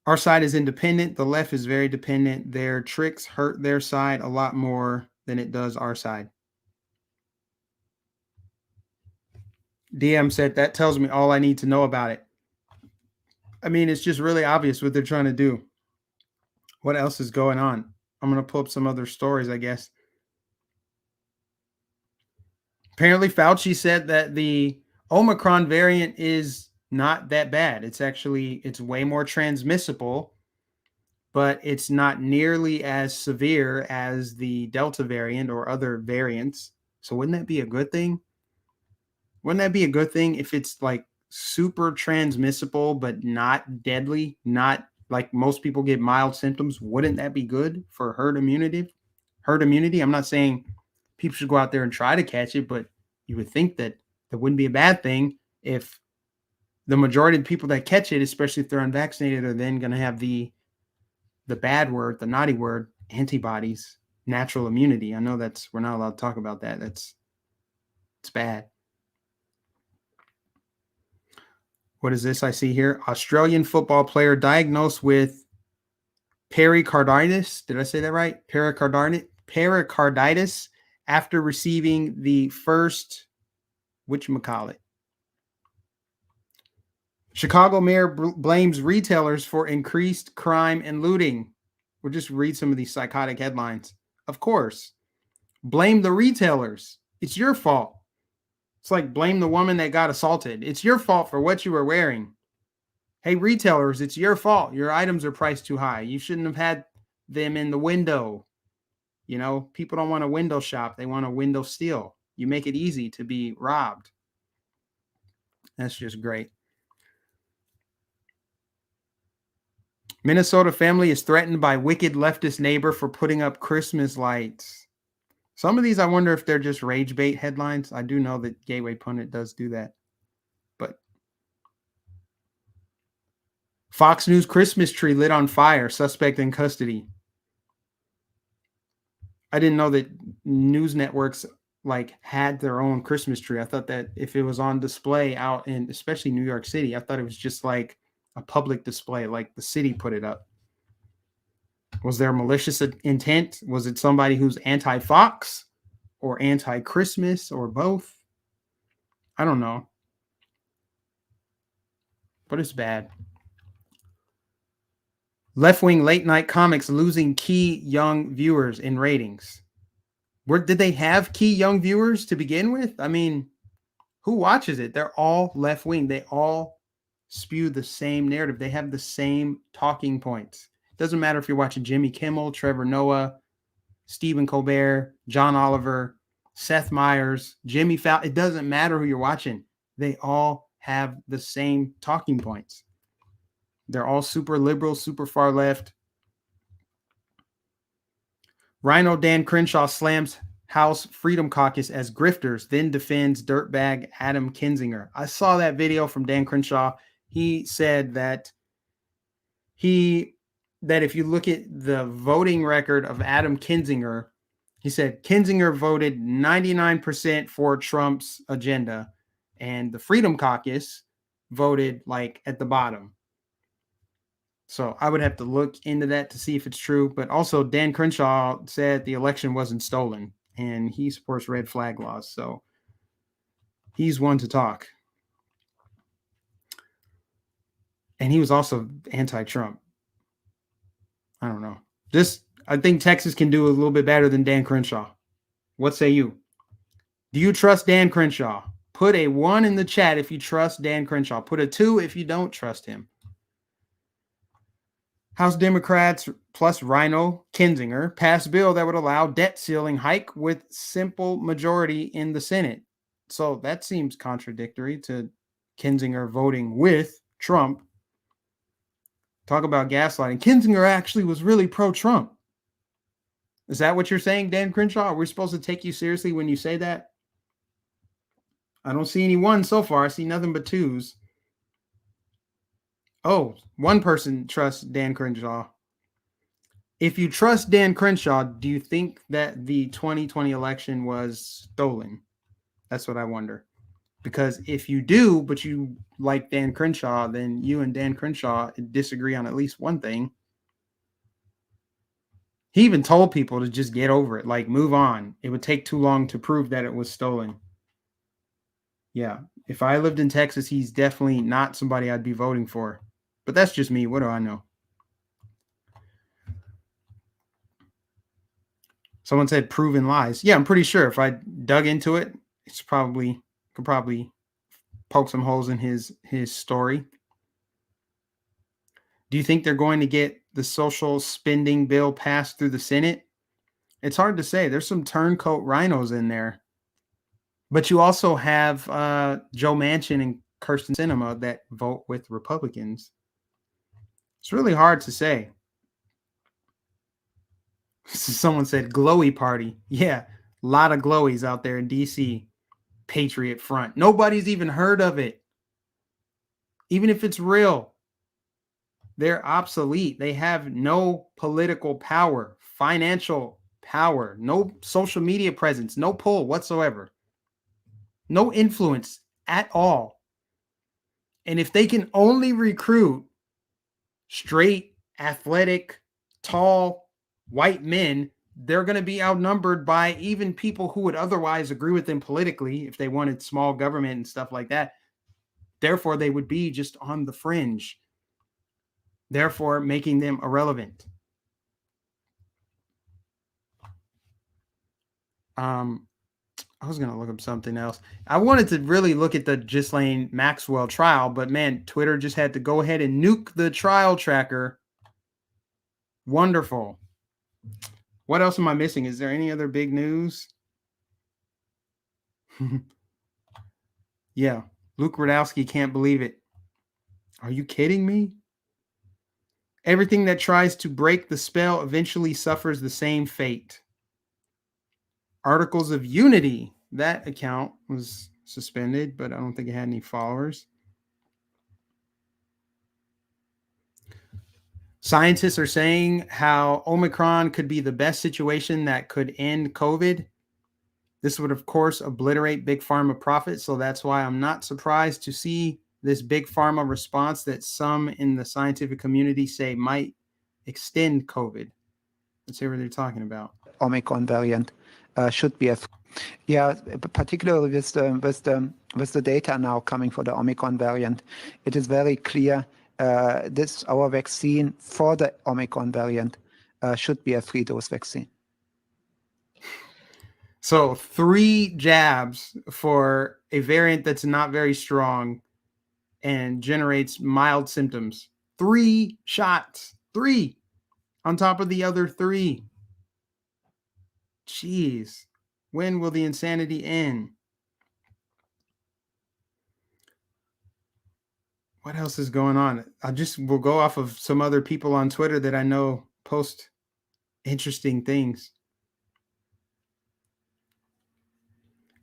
[SPEAKER 1] Our side is independent. The left is very dependent. Their tricks hurt their side a lot more than it does our side. DM said that tells me all I need to know about it. I mean, it's just really obvious what they're trying to do. What else is going on? I'm going to pull up some other stories, I guess. Apparently, Fauci said that the Omicron variant is not that bad. It's way more transmissible, but it's not nearly as severe as the Delta variant or other variants. So wouldn't that be a good thing? Wouldn't that be a good thing if it's like super transmissible, but not deadly, not like most people get mild symptoms? Wouldn't that be good for herd immunity? Herd immunity. I'm not saying people should go out there and try to catch it, but you would think that that wouldn't be a bad thing if the majority of people that catch it, especially if they're unvaccinated, are then going to have the bad word, the naughty word, antibodies, natural immunity. I know we're not allowed to talk about that. It's bad. What is this I see here? Australian football player diagnosed with pericarditis. Did I say that right? Pericarditis after receiving the first, whatchamacallit. Chicago mayor blames retailers for increased crime and looting. We'll just read some of these psychotic headlines. Of course. Blame the retailers. It's your fault. It's like blame the woman that got assaulted. It's your fault for what you were wearing. Hey, retailers, it's your fault. Your items are priced too high. You shouldn't have had them in the window. You know, people don't want a window shop. They want a window steal. You make it easy to be robbed. That's just great. Minnesota family is threatened by wicked leftist neighbor for putting up Christmas lights. Some of these, I wonder if they're just rage bait headlines. I do know that Gateway Pundit does do that. But Fox News Christmas tree lit on fire. Suspect in custody. I didn't know that news networks like had their own Christmas tree. I thought that if it was on display out in, especially New York City, I thought it was just like a public display, like the city put it up. Was there malicious intent? Was it somebody who's anti-Fox or anti-Christmas or both? I don't know. But it's bad. Left-wing late-night comics losing key young viewers in ratings. Did they have key young viewers to begin with? I mean, who watches it? They're all left-wing. They all spew the same narrative. They have the same talking points. Doesn't matter if you're watching Jimmy Kimmel, Trevor Noah, Stephen Colbert, John Oliver, Seth Meyers, Jimmy Fallon. It doesn't matter who you're watching. They all have the same talking points. They're all super liberal, super far left. Rhino Dan Crenshaw slams House Freedom Caucus as grifters, then defends dirtbag Adam Kinzinger. I saw that video from Dan Crenshaw. He said that if you look at the voting record of Adam Kinzinger, he said Kinzinger voted 99% for Trump's agenda, and the Freedom Caucus voted like at the bottom. So I would have to look into that to see if it's true. But also Dan Crenshaw said the election wasn't stolen, and he supports red flag laws. So he's one to talk. And he was also anti-Trump. I don't know. I think Texas can do a little bit better than Dan Crenshaw. What say you? Do you trust Dan Crenshaw? Put a 1 in the chat if you trust Dan Crenshaw. Put a 2 if you don't trust him. House Democrats plus Rhino Kinzinger passed bill that would allow debt ceiling hike with simple majority in the Senate. So that seems contradictory to Kinzinger voting with Trump. Talk about gaslighting. Kinzinger actually was really pro-Trump. Is that what you're saying, Dan Crenshaw? Are we supposed to take you seriously when you say that? I don't see any 1s so far. I see nothing but 2s. Oh, 1 person trusts Dan Crenshaw. If you trust Dan Crenshaw, do you think that the 2020 election was stolen? That's what I wonder. Because if you do, but you like Dan Crenshaw, then you and Dan Crenshaw disagree on at least one thing. He even told people to just get over it, like move on. It would take too long to prove that it was stolen. Yeah, If I lived in Texas, he's definitely not somebody I'd be voting for. But that's just me. What do I know? Someone said proven lies. Yeah, I'm pretty sure if I dug into it, it's probably could probably poke some holes in his story. Do you think they're going to get the social spending bill passed through the Senate? It's hard to say. There's some turncoat rhinos in there. But you also have Joe Manchin and Kirsten Sinema that vote with Republicans. It's really hard to say. Someone said glowy party. Yeah, a lot of glowies out there in DC. Patriot Front. Nobody's even heard of it. Even if it's real, they're obsolete. They have no political power, financial power, no social media presence, no pull whatsoever, no influence at all. And if they can only recruit straight, athletic, tall, white men, they're going to be outnumbered by even people who would otherwise agree with them politically if they wanted small government and stuff like that. Therefore, they would be just on the fringe, therefore making them irrelevant. I was going to look up something else. I wanted to really look at the Ghislaine Maxwell trial, but man, Twitter just had to go ahead and nuke the trial tracker. Wonderful. What else am I missing? Is there any other big news? Yeah. Luke Radowski can't believe it. Are you kidding me? Everything that tries to break the spell eventually suffers the same fate. Articles of Unity. That account was suspended, but I don't think it had any followers. Scientists are saying how Omicron could be the best situation that could end COVID. This would, of course, obliterate big pharma profits. So that's why I'm not surprised to see this big pharma response that some in the scientific community say might extend COVID. Let's hear what they're talking about.
[SPEAKER 16] Omicron variant should be particularly with the data now coming for the Omicron variant, it is very clear our vaccine for the Omicron variant should be a 3-dose vaccine.
[SPEAKER 1] So 3 jabs for a variant that's not very strong and generates mild symptoms. 3 shots, 3 on top of the other 3. Jeez, when will the insanity end? What else is going on? We'll go off of some other people on Twitter that I know post interesting things.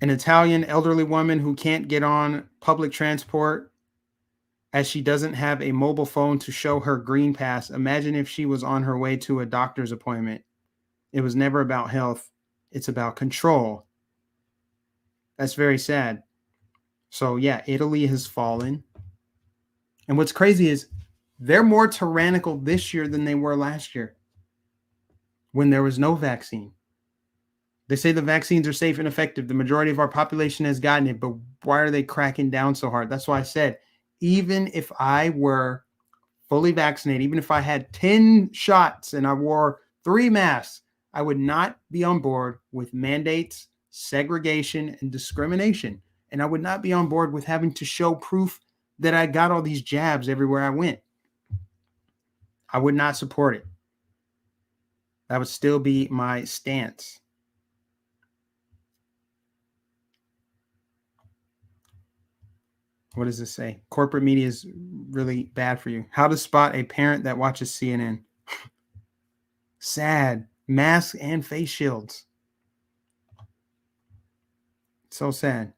[SPEAKER 1] An Italian elderly woman who can't get on public transport as she doesn't have a mobile phone to show her green pass. Imagine if she was on her way to a doctor's appointment. It was never about health. It's about control. That's very sad. So yeah, Italy has fallen. And what's crazy is they're more tyrannical this year than they were last year when there was no vaccine. They say the vaccines are safe and effective. The majority of our population has gotten it, but why are they cracking down so hard? That's why I said, even if I were fully vaccinated, even if I had 10 shots and I wore 3 masks, I would not be on board with mandates, segregation, and discrimination. And I would not be on board with having to show proof that I got all these jabs everywhere I went. I would not support it. That would still be my stance. What does this say? Corporate media is really bad for you. How to spot a parent that watches CNN. Sad. Masks and face shields. So sad.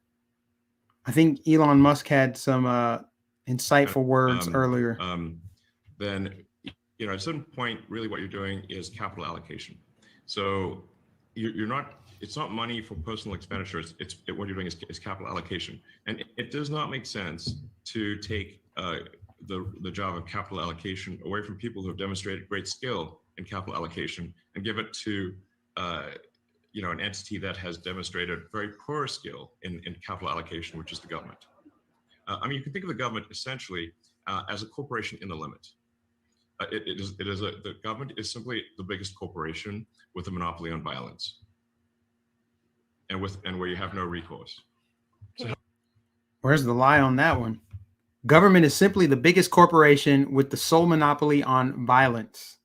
[SPEAKER 1] I think Elon Musk had some insightful words earlier.
[SPEAKER 17] Then, at a certain point, really what you're doing is capital allocation. So you're not, it's not money for personal expenditures. What you're doing is capital allocation. And it does not make sense to take the job of capital allocation away from people who have demonstrated great skill in capital allocation and give it to an entity that has demonstrated very poor skill in capital allocation, which is the government. I mean, you can think of the government essentially as a corporation in the limit. The government is simply the biggest corporation with a monopoly on violence, and where you have no recourse. So,
[SPEAKER 1] Where's the lie on that one? Government is simply the biggest corporation with the sole monopoly on violence.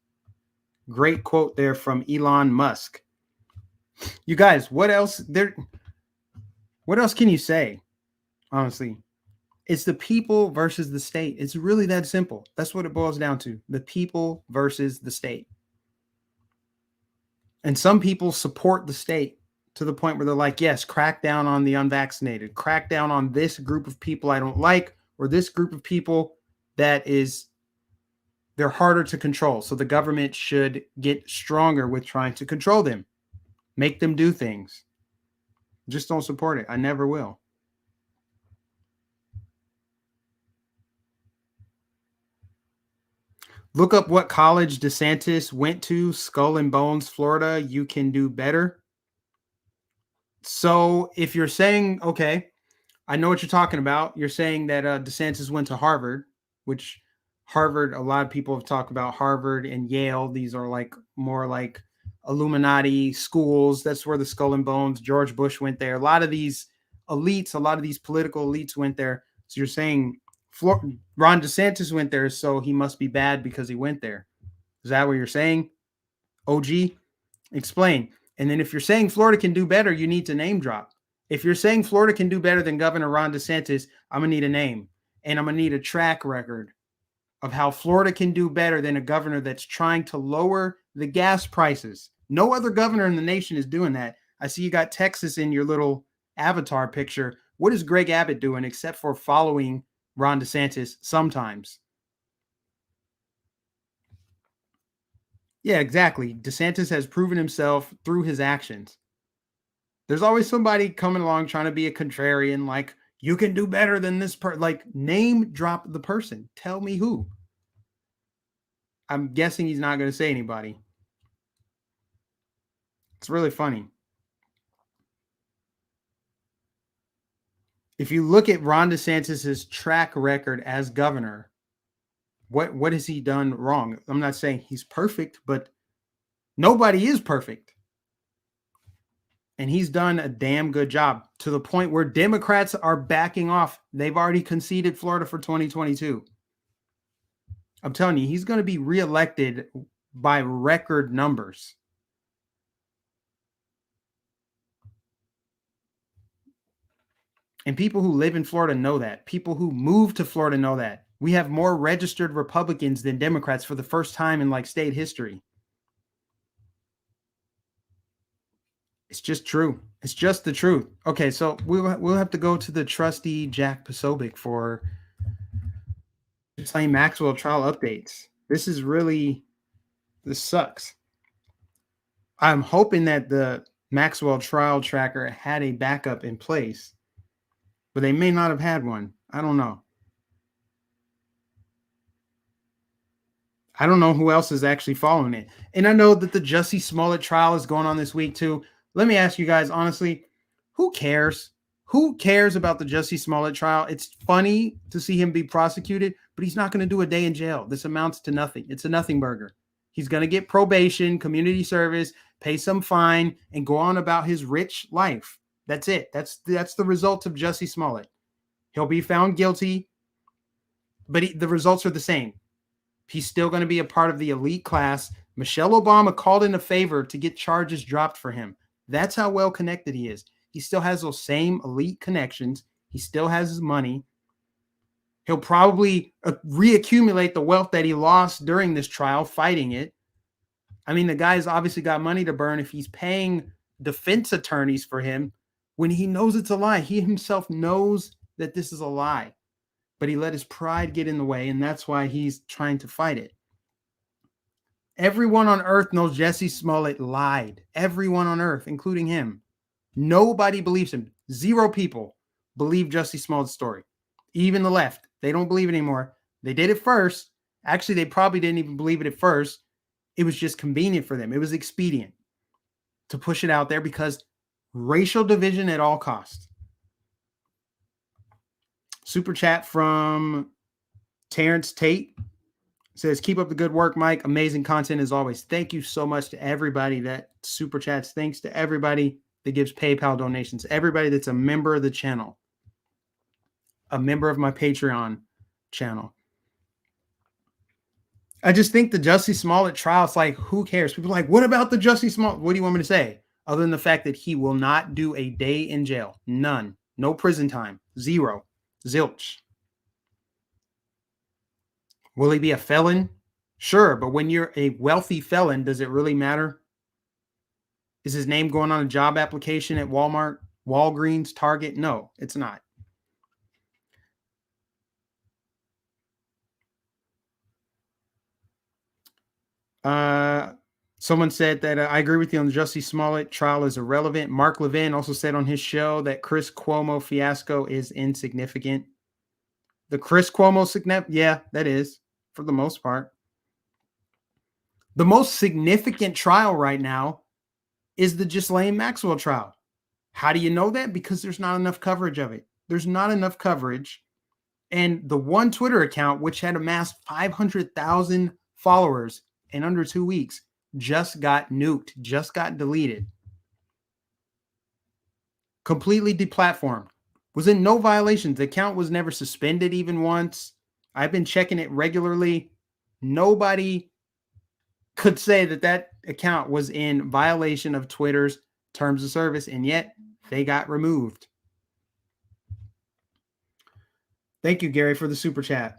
[SPEAKER 1] Great quote there from Elon Musk. You guys, what else can you say? Honestly, it's the people versus the state. It's really that simple. That's what it boils down to. The people versus the state. And some people support the state to the point where they're like, yes, crack down on the unvaccinated, crack down on this group of people I don't like, or this group of people they're harder to control. So the government should get stronger with trying to control them, make them do things. Just don't support it. I never will. Look up what college DeSantis went to, Skull and Bones, Florida. You can do better. So if you're saying, okay, I know what you're talking about. You're saying that DeSantis went to Harvard, which Harvard, a lot of people have talked about Harvard and Yale. These are like more like Illuminati schools. That's where the Skull and Bones, George Bush went there. A lot of these elites, a lot of these political elites went there. So you're saying Ron DeSantis went there, so he must be bad because he went there. Is that what you're saying? OG, explain. And then if you're saying Florida can do better, you need to name drop. If you're saying Florida can do better than Governor Ron DeSantis, I'm going to need a name. And I'm going to need a track record of how Florida can do better than a governor that's trying to lower the gas prices. No other governor in the nation is doing that. I see you got Texas in your little avatar picture. What is Greg Abbott doing except for following Ron DeSantis sometimes? Yeah, exactly. DeSantis has proven himself through his actions. There's always somebody coming along trying to be a contrarian, like, you can do better than this person. Like, name drop the person. Tell me who. I'm guessing he's not going to say anybody. It's really funny. If you look at Ron DeSantis's track record as governor, what has he done wrong? I'm not saying he's perfect, but nobody is perfect. And he's done a damn good job to the point where Democrats are backing off. They've already conceded Florida for 2022. I'm telling you, he's going to be reelected by record numbers. And people who live in Florida know that. People who move to Florida know that. We have more registered Republicans than Democrats for the first time in like state history. It's just true. It's just the truth. Okay, so we'll have to go to the trusty Jack Posobiec for saying Maxwell trial updates. This sucks. I'm hoping that the Maxwell trial tracker had a backup in place, but they may not have had one. I don't know. I don't know who else is actually following it. And I know that the Jussie Smollett trial is going on this week too. Let me ask you guys, honestly, who cares? Who cares about the Jussie Smollett trial? It's funny to see him be prosecuted, but he's not going to do a day in jail. This amounts to nothing. It's a nothing burger. He's going to get probation, community service, pay some fine, and go on about his rich life. That's it. That's the result of Jussie Smollett. He'll be found guilty, but the results are the same. He's still going to be a part of the elite class. Michelle Obama called in a favor to get charges dropped for him. That's how well connected he is. He still has those same elite connections. He still has his money. He'll probably reaccumulate the wealth that he lost during this trial fighting it. I mean, the guy's obviously got money to burn if he's paying defense attorneys for him when he knows it's a lie. He himself knows that this is a lie, but he let his pride get in the way, and that's why he's trying to fight it. Everyone on earth knows Jussie Smollett lied. Everyone on earth, including him. Nobody believes him. 0 people believe Jussie Smollett's story. Even the left. They don't believe it anymore. They did it first. Actually, they probably didn't even believe it at first. It was just convenient for them. It was expedient to push it out there because racial division at all costs. Super chat from Terrence Tate says, keep up the good work, Mike. Amazing content as always. Thank you so much to everybody that super chats. Thanks to everybody that gives PayPal donations. Everybody that's a member of the channel. A member of my Patreon channel. I just think the Jussie Smollett trial, it's like, who cares? People are like, what about the Jussie Smollett? What do you want me to say? Other than the fact that he will not do a day in jail. None. No prison time. Zero. Zilch. Will he be a felon? Sure, but when you're a wealthy felon, does it really matter? Is his name going on a job application at Walmart, Walgreens, Target? No, it's not. Someone said that I agree with you on the Jussie Smollett trial is irrelevant. Mark Levin also said on his show that Chris Cuomo fiasco is insignificant. The Chris Cuomo significant, yeah, that is for the most part. The most significant trial right now is the Ghislaine Maxwell trial. How do you know that? Because there's not enough coverage of it. There's not enough coverage. And the one Twitter account, which had amassed 500,000 followers in under 2 weeks, just got nuked, just got deleted. Completely deplatformed. Was in no violations. The account was never suspended even once. I've been checking it regularly. Nobody could say that that account was in violation of Twitter's terms of service, and yet they got removed. Thank you, Gary, for the super chat.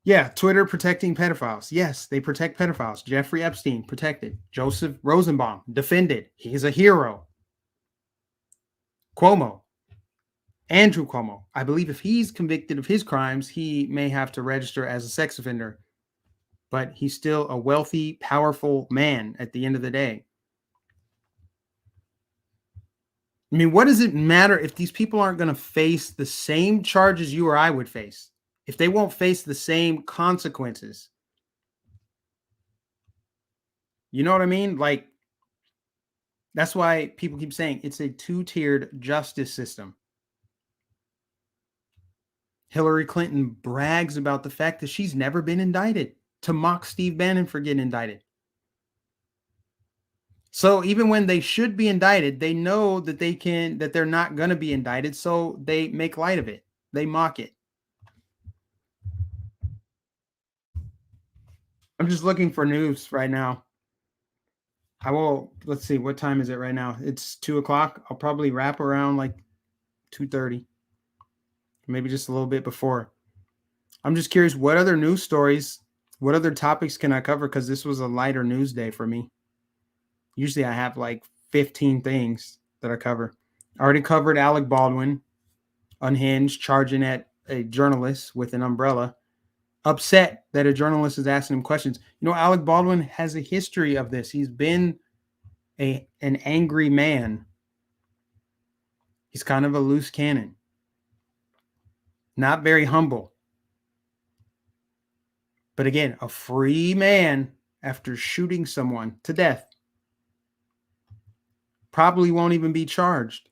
[SPEAKER 1] Yeah, Twitter protecting pedophiles. Yes, they protect pedophiles. Jeffrey Epstein protected. Joseph Rosenbaum defended. He's a hero. Cuomo. Andrew Cuomo. I believe if he's convicted of his crimes, he may have to register as a sex offender. But he's still a wealthy, powerful man at the end of the day. I mean, what does it matter if these people aren't going to face the same charges you or I would face? If they won't face the same consequences? You know what I mean? Like, that's why people keep saying it's a two-tiered justice system. Hillary Clinton brags about the fact that she's never been indicted to mock Steve Bannon for getting indicted. So even when they should be indicted, they know that they're not going to be indicted. So they make light of it. They mock it. I'm just looking for news right now. Let's see, what time is it right now? It's 2:00. I'll probably wrap around like 2:30, maybe just a little bit before. I'm just curious, what other news stories, what other topics can I cover? Because this was a lighter news day for me. Usually I have like 15 things that I cover. I already covered Alec Baldwin, unhinged, charging at a journalist with an umbrella. Upset that a journalist is asking him questions. You know, Alec Baldwin has a history of this. He's been an angry man. He's kind of a loose cannon. Not very humble. But again, a free man after shooting someone to death. Probably won't even be charged.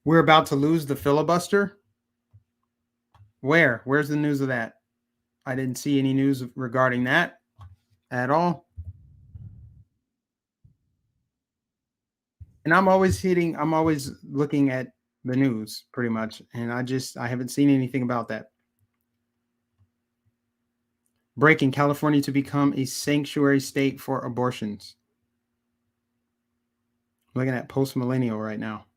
[SPEAKER 1] We're about to lose the filibuster? Where? Where's the news of that? I didn't see any news regarding that at all. And I'm always looking at the news pretty much. And I haven't seen anything about that. Breaking: California to become a sanctuary state for abortions. I'm looking at Post Millennial right now.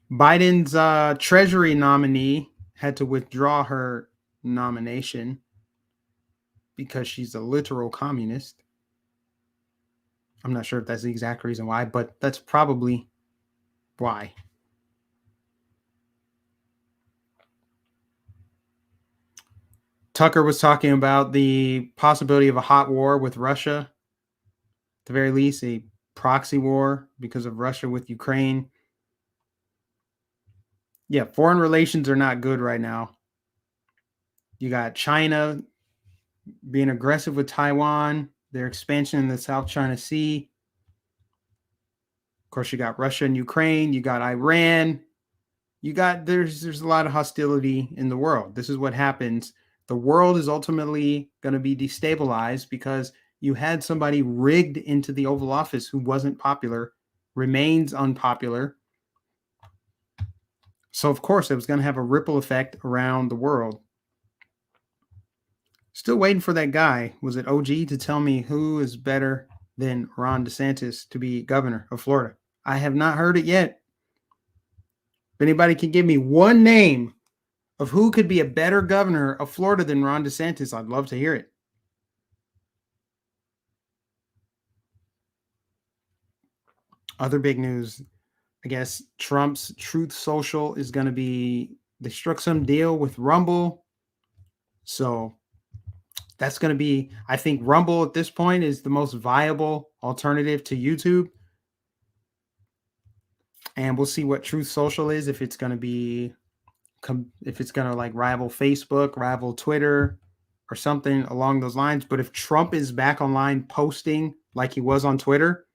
[SPEAKER 1] Biden's Treasury nominee had to withdraw her nomination because she's a literal communist. I'm not sure if that's the exact reason why, but that's probably why. Tucker was talking about the possibility of a hot war with Russia. At the very least, a proxy war because of Russia with Ukraine. Yeah, foreign relations are not good right now. You got China being aggressive with Taiwan, their expansion in the South China Sea. Of course, you got Russia and Ukraine, you got Iran. You got there's a lot of hostility in the world. This is what happens. The world is ultimately going to be destabilized because you had somebody rigged into the Oval Office who wasn't popular, remains unpopular. So, of course, it was going to have a ripple effect around the world. Still waiting for that guy. Was it OG to tell me who is better than Ron DeSantis to be governor of Florida? I have not heard it yet. If anybody can give me one name of who could be a better governor of Florida than Ron DeSantis, I'd love to hear it. Other big news, I guess Trump's Truth Social is going to be, they struck some deal with Rumble. So that's going to be, I think Rumble at this point is the most viable alternative to YouTube. And we'll see what Truth Social is, if it's going to be, if it's going to like rival Facebook, rival Twitter, or something along those lines. But if Trump is back online posting like he was on Twitter,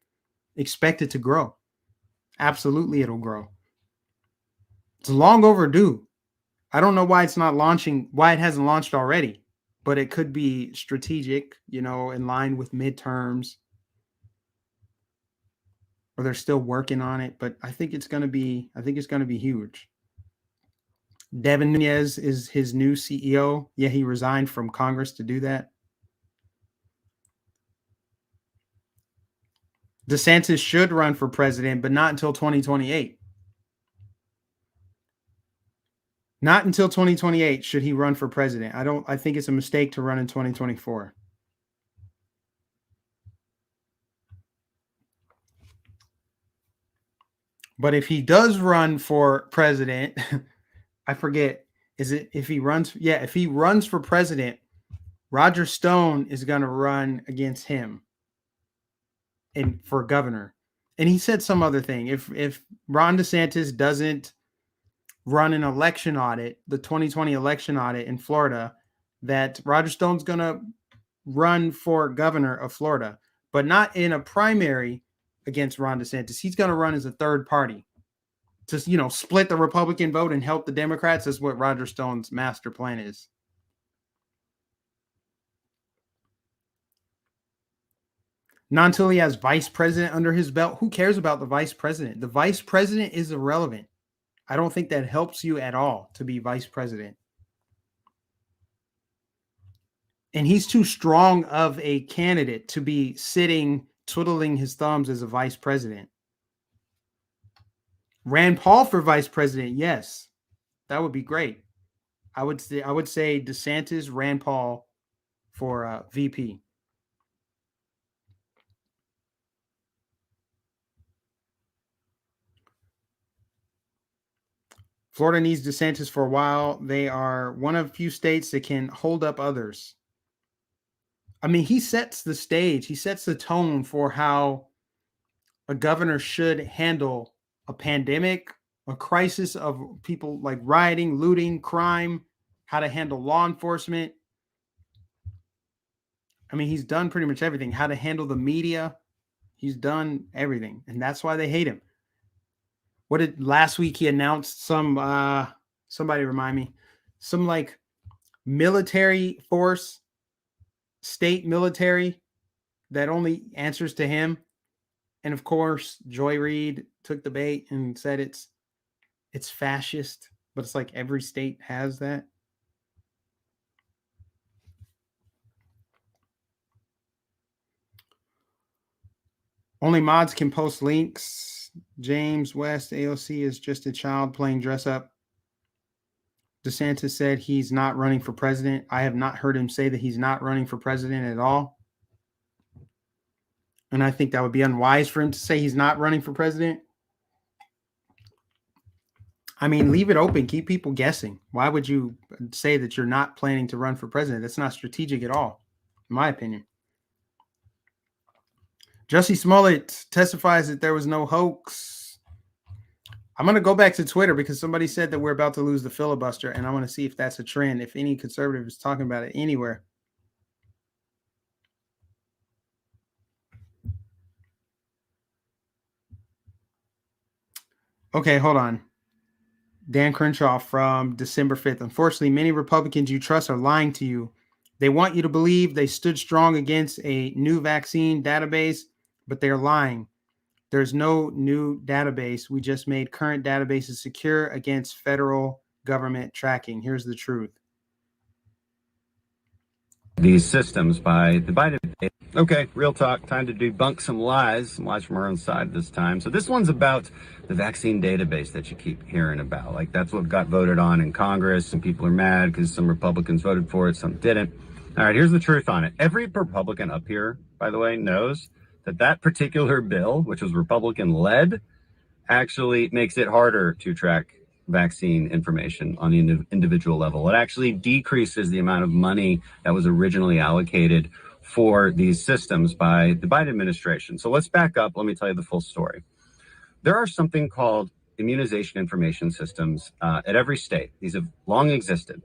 [SPEAKER 1] expect it to grow. Absolutely, it'll grow. It's long overdue. I don't know why it's not launching, why it hasn't launched already, but it could be strategic, you know, in line with midterms, or they're still working on it. But I think it's going to be, huge. Devin Nunes is his new CEO. Yeah, he resigned from Congress to do that. DeSantis should run for president, but not until 2028. Not until 2028 should he run for president. I think it's a mistake to run in 2024. But if he does run for president, I forget, is it if he runs? Yeah, if he runs for president, Roger Stone is going to run against him and for governor. And he said some other thing. If Ron DeSantis doesn't run an election audit, the 2020 election audit in Florida, that Roger Stone's going to run for governor of Florida, but not in a primary against Ron DeSantis. He's going to run as a third party to, you know, split the Republican vote and help the Democrats. Is what Roger Stone's master plan is. Not until he has vice president under his belt. Who cares about the vice president? The vice president is irrelevant. I don't think that helps you at all to be vice president. And he's too strong of a candidate to be sitting, twiddling his thumbs as a vice president. Rand Paul for vice president, yes, that would be great. I would say DeSantis, Rand Paul for VP. Florida needs DeSantis for a while. They are one of few states that can hold up others. I mean, he sets the stage. He sets the tone for how a governor should handle a pandemic, a crisis of people like rioting, looting, crime, how to handle law enforcement. I mean, he's done pretty much everything. How to handle the media. He's done everything. And that's why they hate him. What did last week he announced some, somebody remind me, some like military force, state military that only answers to him. And of course, Joy Reid took the bait and said it's fascist, but it's like every state has that. Only mods can post links. James West, AOC is just a child playing dress up. DeSantis said he's not running for president. I have not heard him say that he's not running for president at all. And I think that would be unwise for him to say he's not running for president. I mean, leave it open. Keep people guessing. Why would you say that you're not planning to run for president? That's not strategic at all, in my opinion. Jussie Smollett testifies that there was no hoax. I'm going to go back to Twitter because somebody said that we're about to lose the filibuster, and I want to see if that's a trend, if any conservative is talking about it anywhere. Okay, hold on. Dan Crenshaw from December 5th. Unfortunately, many Republicans you trust are lying to you. They want you to believe they stood strong against a new vaccine database, but they're lying. There's no new database. We just made current databases secure against federal government tracking. Here's the truth.
[SPEAKER 18] These systems by the Biden. Okay, real talk. Time to debunk some lies from our own side this time. So this one's about the vaccine database that you keep hearing about. Like, that's what got voted on in Congress, and people are mad because some Republicans voted for it, some didn't. All right, here's the truth on it. Every Republican up here, by the way, knows that that particular bill, which was Republican-led, actually makes it harder to track vaccine information on the individual level. It actually decreases the amount of money that was originally allocated for these systems by the Biden administration. So let's back up. Let me tell you the full story. There are something called immunization information systems at every state. These have long existed.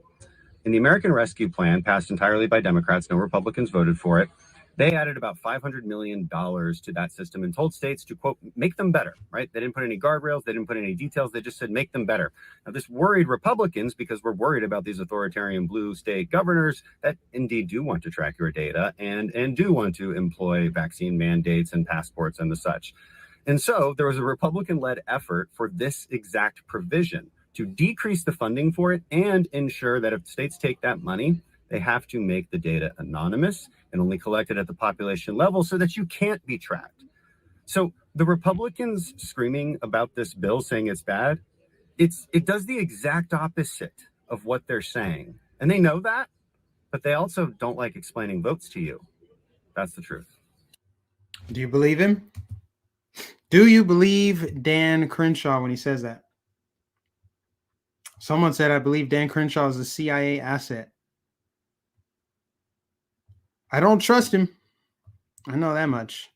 [SPEAKER 18] In the American Rescue Plan, passed entirely by Democrats, no Republicans voted for it, they added about $500 million to that system and told states to, quote, make them better, right? They didn't put any guardrails. They didn't put any details. They just said, make them better. Now, this worried Republicans because we're worried about these authoritarian blue state governors that indeed do want to track your data and do want to employ vaccine mandates and passports and the such. And so there was a Republican-led effort for this exact provision to decrease the funding for it and ensure that if states take that money, they have to make the data anonymous and only collect it at the population level so that you can't be tracked. So the Republicans screaming about this bill saying it's bad, it does the exact opposite of what they're saying. And they know that, but they also don't like explaining votes to you. That's the truth.
[SPEAKER 1] Do you believe him? Do you believe Dan Crenshaw when he says that? Someone said, I believe Dan Crenshaw is a CIA asset. I don't trust him. I know that much.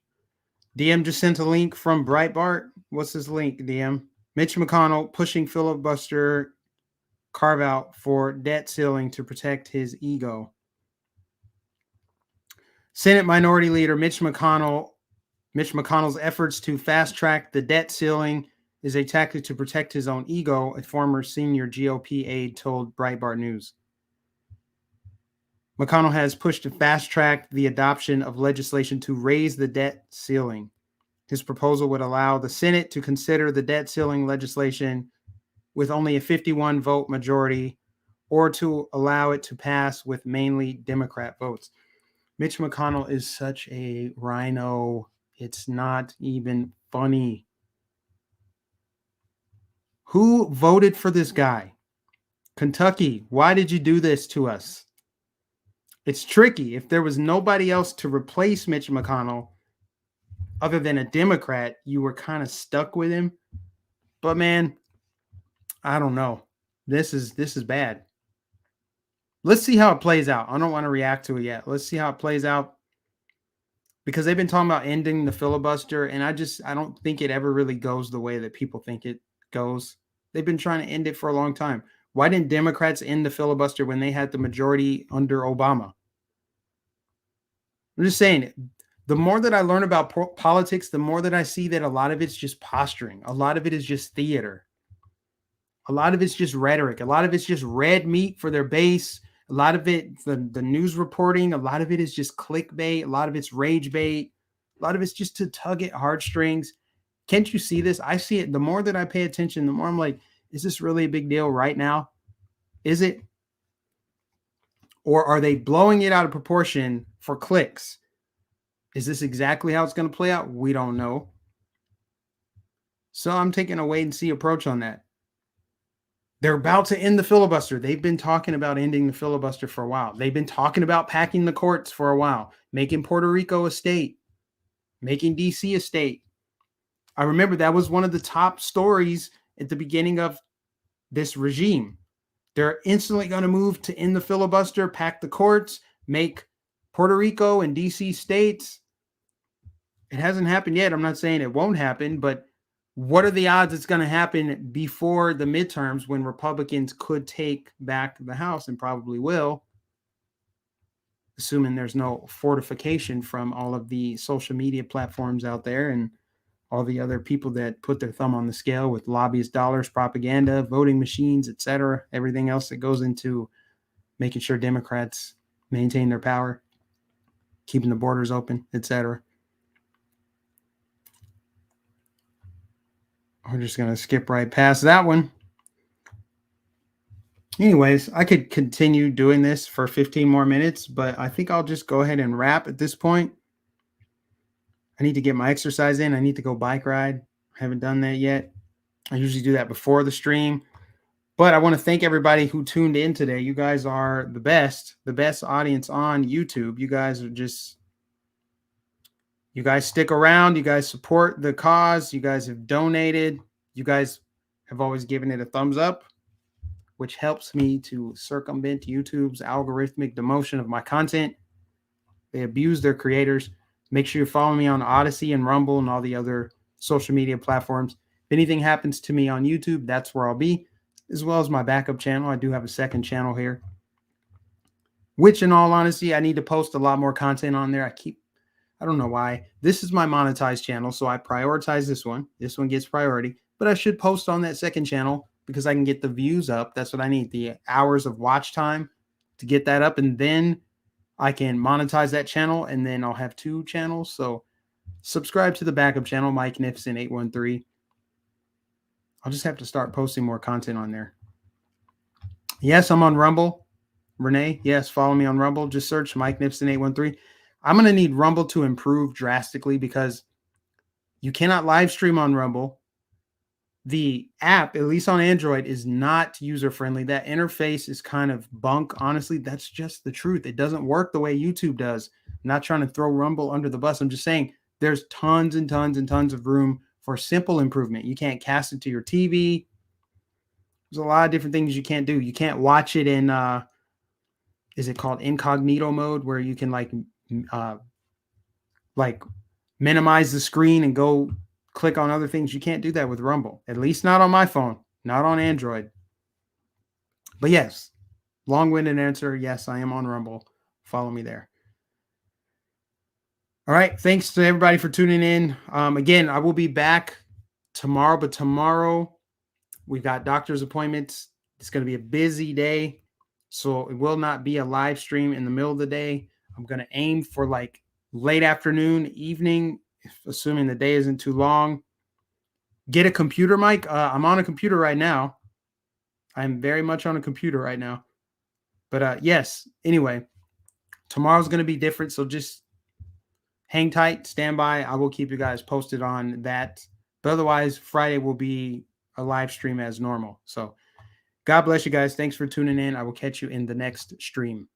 [SPEAKER 1] DM just sent a link from Breitbart. What's his link, DM? Mitch McConnell pushing filibuster carve out for debt ceiling to protect his ego. Senate Minority Leader Mitch McConnell's efforts to fast track the debt ceiling is a tactic to protect his own ego, a former senior GOP aide told Breitbart News. McConnell has pushed to fast-track the adoption of legislation to raise the debt ceiling. His proposal would allow the Senate to consider the debt ceiling legislation with only a 51-vote majority or to allow it to pass with mainly Democrat votes. Mitch McConnell is such a rhino. It's not even funny. Who voted for this guy? Kentucky, why did you do this to us? It's tricky. If there was nobody else to replace Mitch McConnell other than a Democrat, you were kind of stuck with him. But man, I don't know. This is bad. Let's see how it plays out. I don't want to react to it yet. Let's see how it plays out. Because they've been talking about ending the filibuster, and I don't think it ever really goes the way that people think it goes. They've been trying to end it for a long time. Why didn't Democrats end the filibuster when they had the majority under Obama? I'm just saying, the more that I learn about politics, the more that I see that a lot of it's just posturing. A lot of it is just theater. A lot of it's just rhetoric. A lot of it's just red meat for their base. A lot of it, the news reporting, a lot of it is just clickbait. A lot of it's rage bait. A lot of it's just to tug at heartstrings. Can't you see this? I see it. The more that I pay attention, the more I'm like, is this really a big deal right now? Is it? Or are they blowing it out of proportion for clicks? Is this exactly how it's going to play out? We don't know. So I'm taking a wait and see approach on that. They're about to end the filibuster. They've been talking about ending the filibuster for a while. They've been talking about packing the courts for a while, making Puerto Rico a state, making DC a state. I remember that was one of the top stories at the beginning of this regime. They're instantly going to move to end the filibuster, pack the courts, make Puerto Rico and DC states. It hasn't happened yet. I'm not saying it won't happen, but What are the odds it's going to happen before the midterms when Republicans could take back the House and probably will, assuming there's no fortification from all of the social media platforms out there and all the other people that put their thumb on the scale with lobbyist dollars, propaganda, voting machines, etc., everything else that goes into making sure Democrats maintain their power, keeping the borders open, etc. We're just going to skip right past that one. Anyways, I could continue doing this for 15 more minutes, but I think I'll just go ahead and wrap at this point. I need to get my exercise in. I need to go bike ride. I haven't done that yet. I usually do that before the stream. But I want to thank everybody who tuned in today. You guys are the best audience on YouTube. You guys are just, you guys stick around. You guys support the cause. You guys have donated. You guys have always given it a thumbs up, which helps me to circumvent YouTube's algorithmic demotion of my content. They abuse their creators. Make sure you follow me on Odyssey and Rumble and all the other social media platforms. If anything happens to me on YouTube, that's where I'll be, as well as my backup channel. I do have a second channel here, which in all honesty, I need to post a lot more content on there. I don't know why. This is my monetized channel, so I prioritize this one. This one gets priority, but I should post on that second channel because I can get the views up. That's what I need, the hours of watch time to get that up, and then I can monetize that channel, and then I'll have 2 channels. So subscribe to the backup channel, Mike Nificent 813. I'll just have to start posting more content on there. Yes, I'm on Rumble. Renee, yes, follow me on Rumble. Just search Mike Nificent 813. I'm going to need Rumble to improve drastically because you cannot live stream on Rumble. The app, at least on Android, is not user-friendly. That interface is kind of bunk. Honestly, that's just the truth. It doesn't work the way YouTube does. I'm not trying to throw Rumble under the bus. I'm just saying there's tons and tons and tons of room for simple improvement. You can't cast it to your TV. There's a lot of different things you can't do. You can't watch it in, is it called incognito mode, where you can like minimize the screen and go click on other things. You can't do that with Rumble, at least not on my phone, not on Android. But yes, long-winded answer. Yes, I am on Rumble. Follow me there. All right. Thanks to everybody for tuning in. Again, I will be back tomorrow, but tomorrow we've got doctor's appointments. It's going to be a busy day, so it will not be a live stream in the middle of the day. I'm going to aim for like late afternoon, evening, assuming the day isn't too long. Get a computer mic. I'm on a computer right now. I'm very much on a computer right now. But yes, anyway, tomorrow's going to be different. So just hang tight, stand by. I will keep you guys posted on that. But otherwise, Friday will be a live stream as normal. So God bless you guys. Thanks for tuning in. I will catch you in the next stream.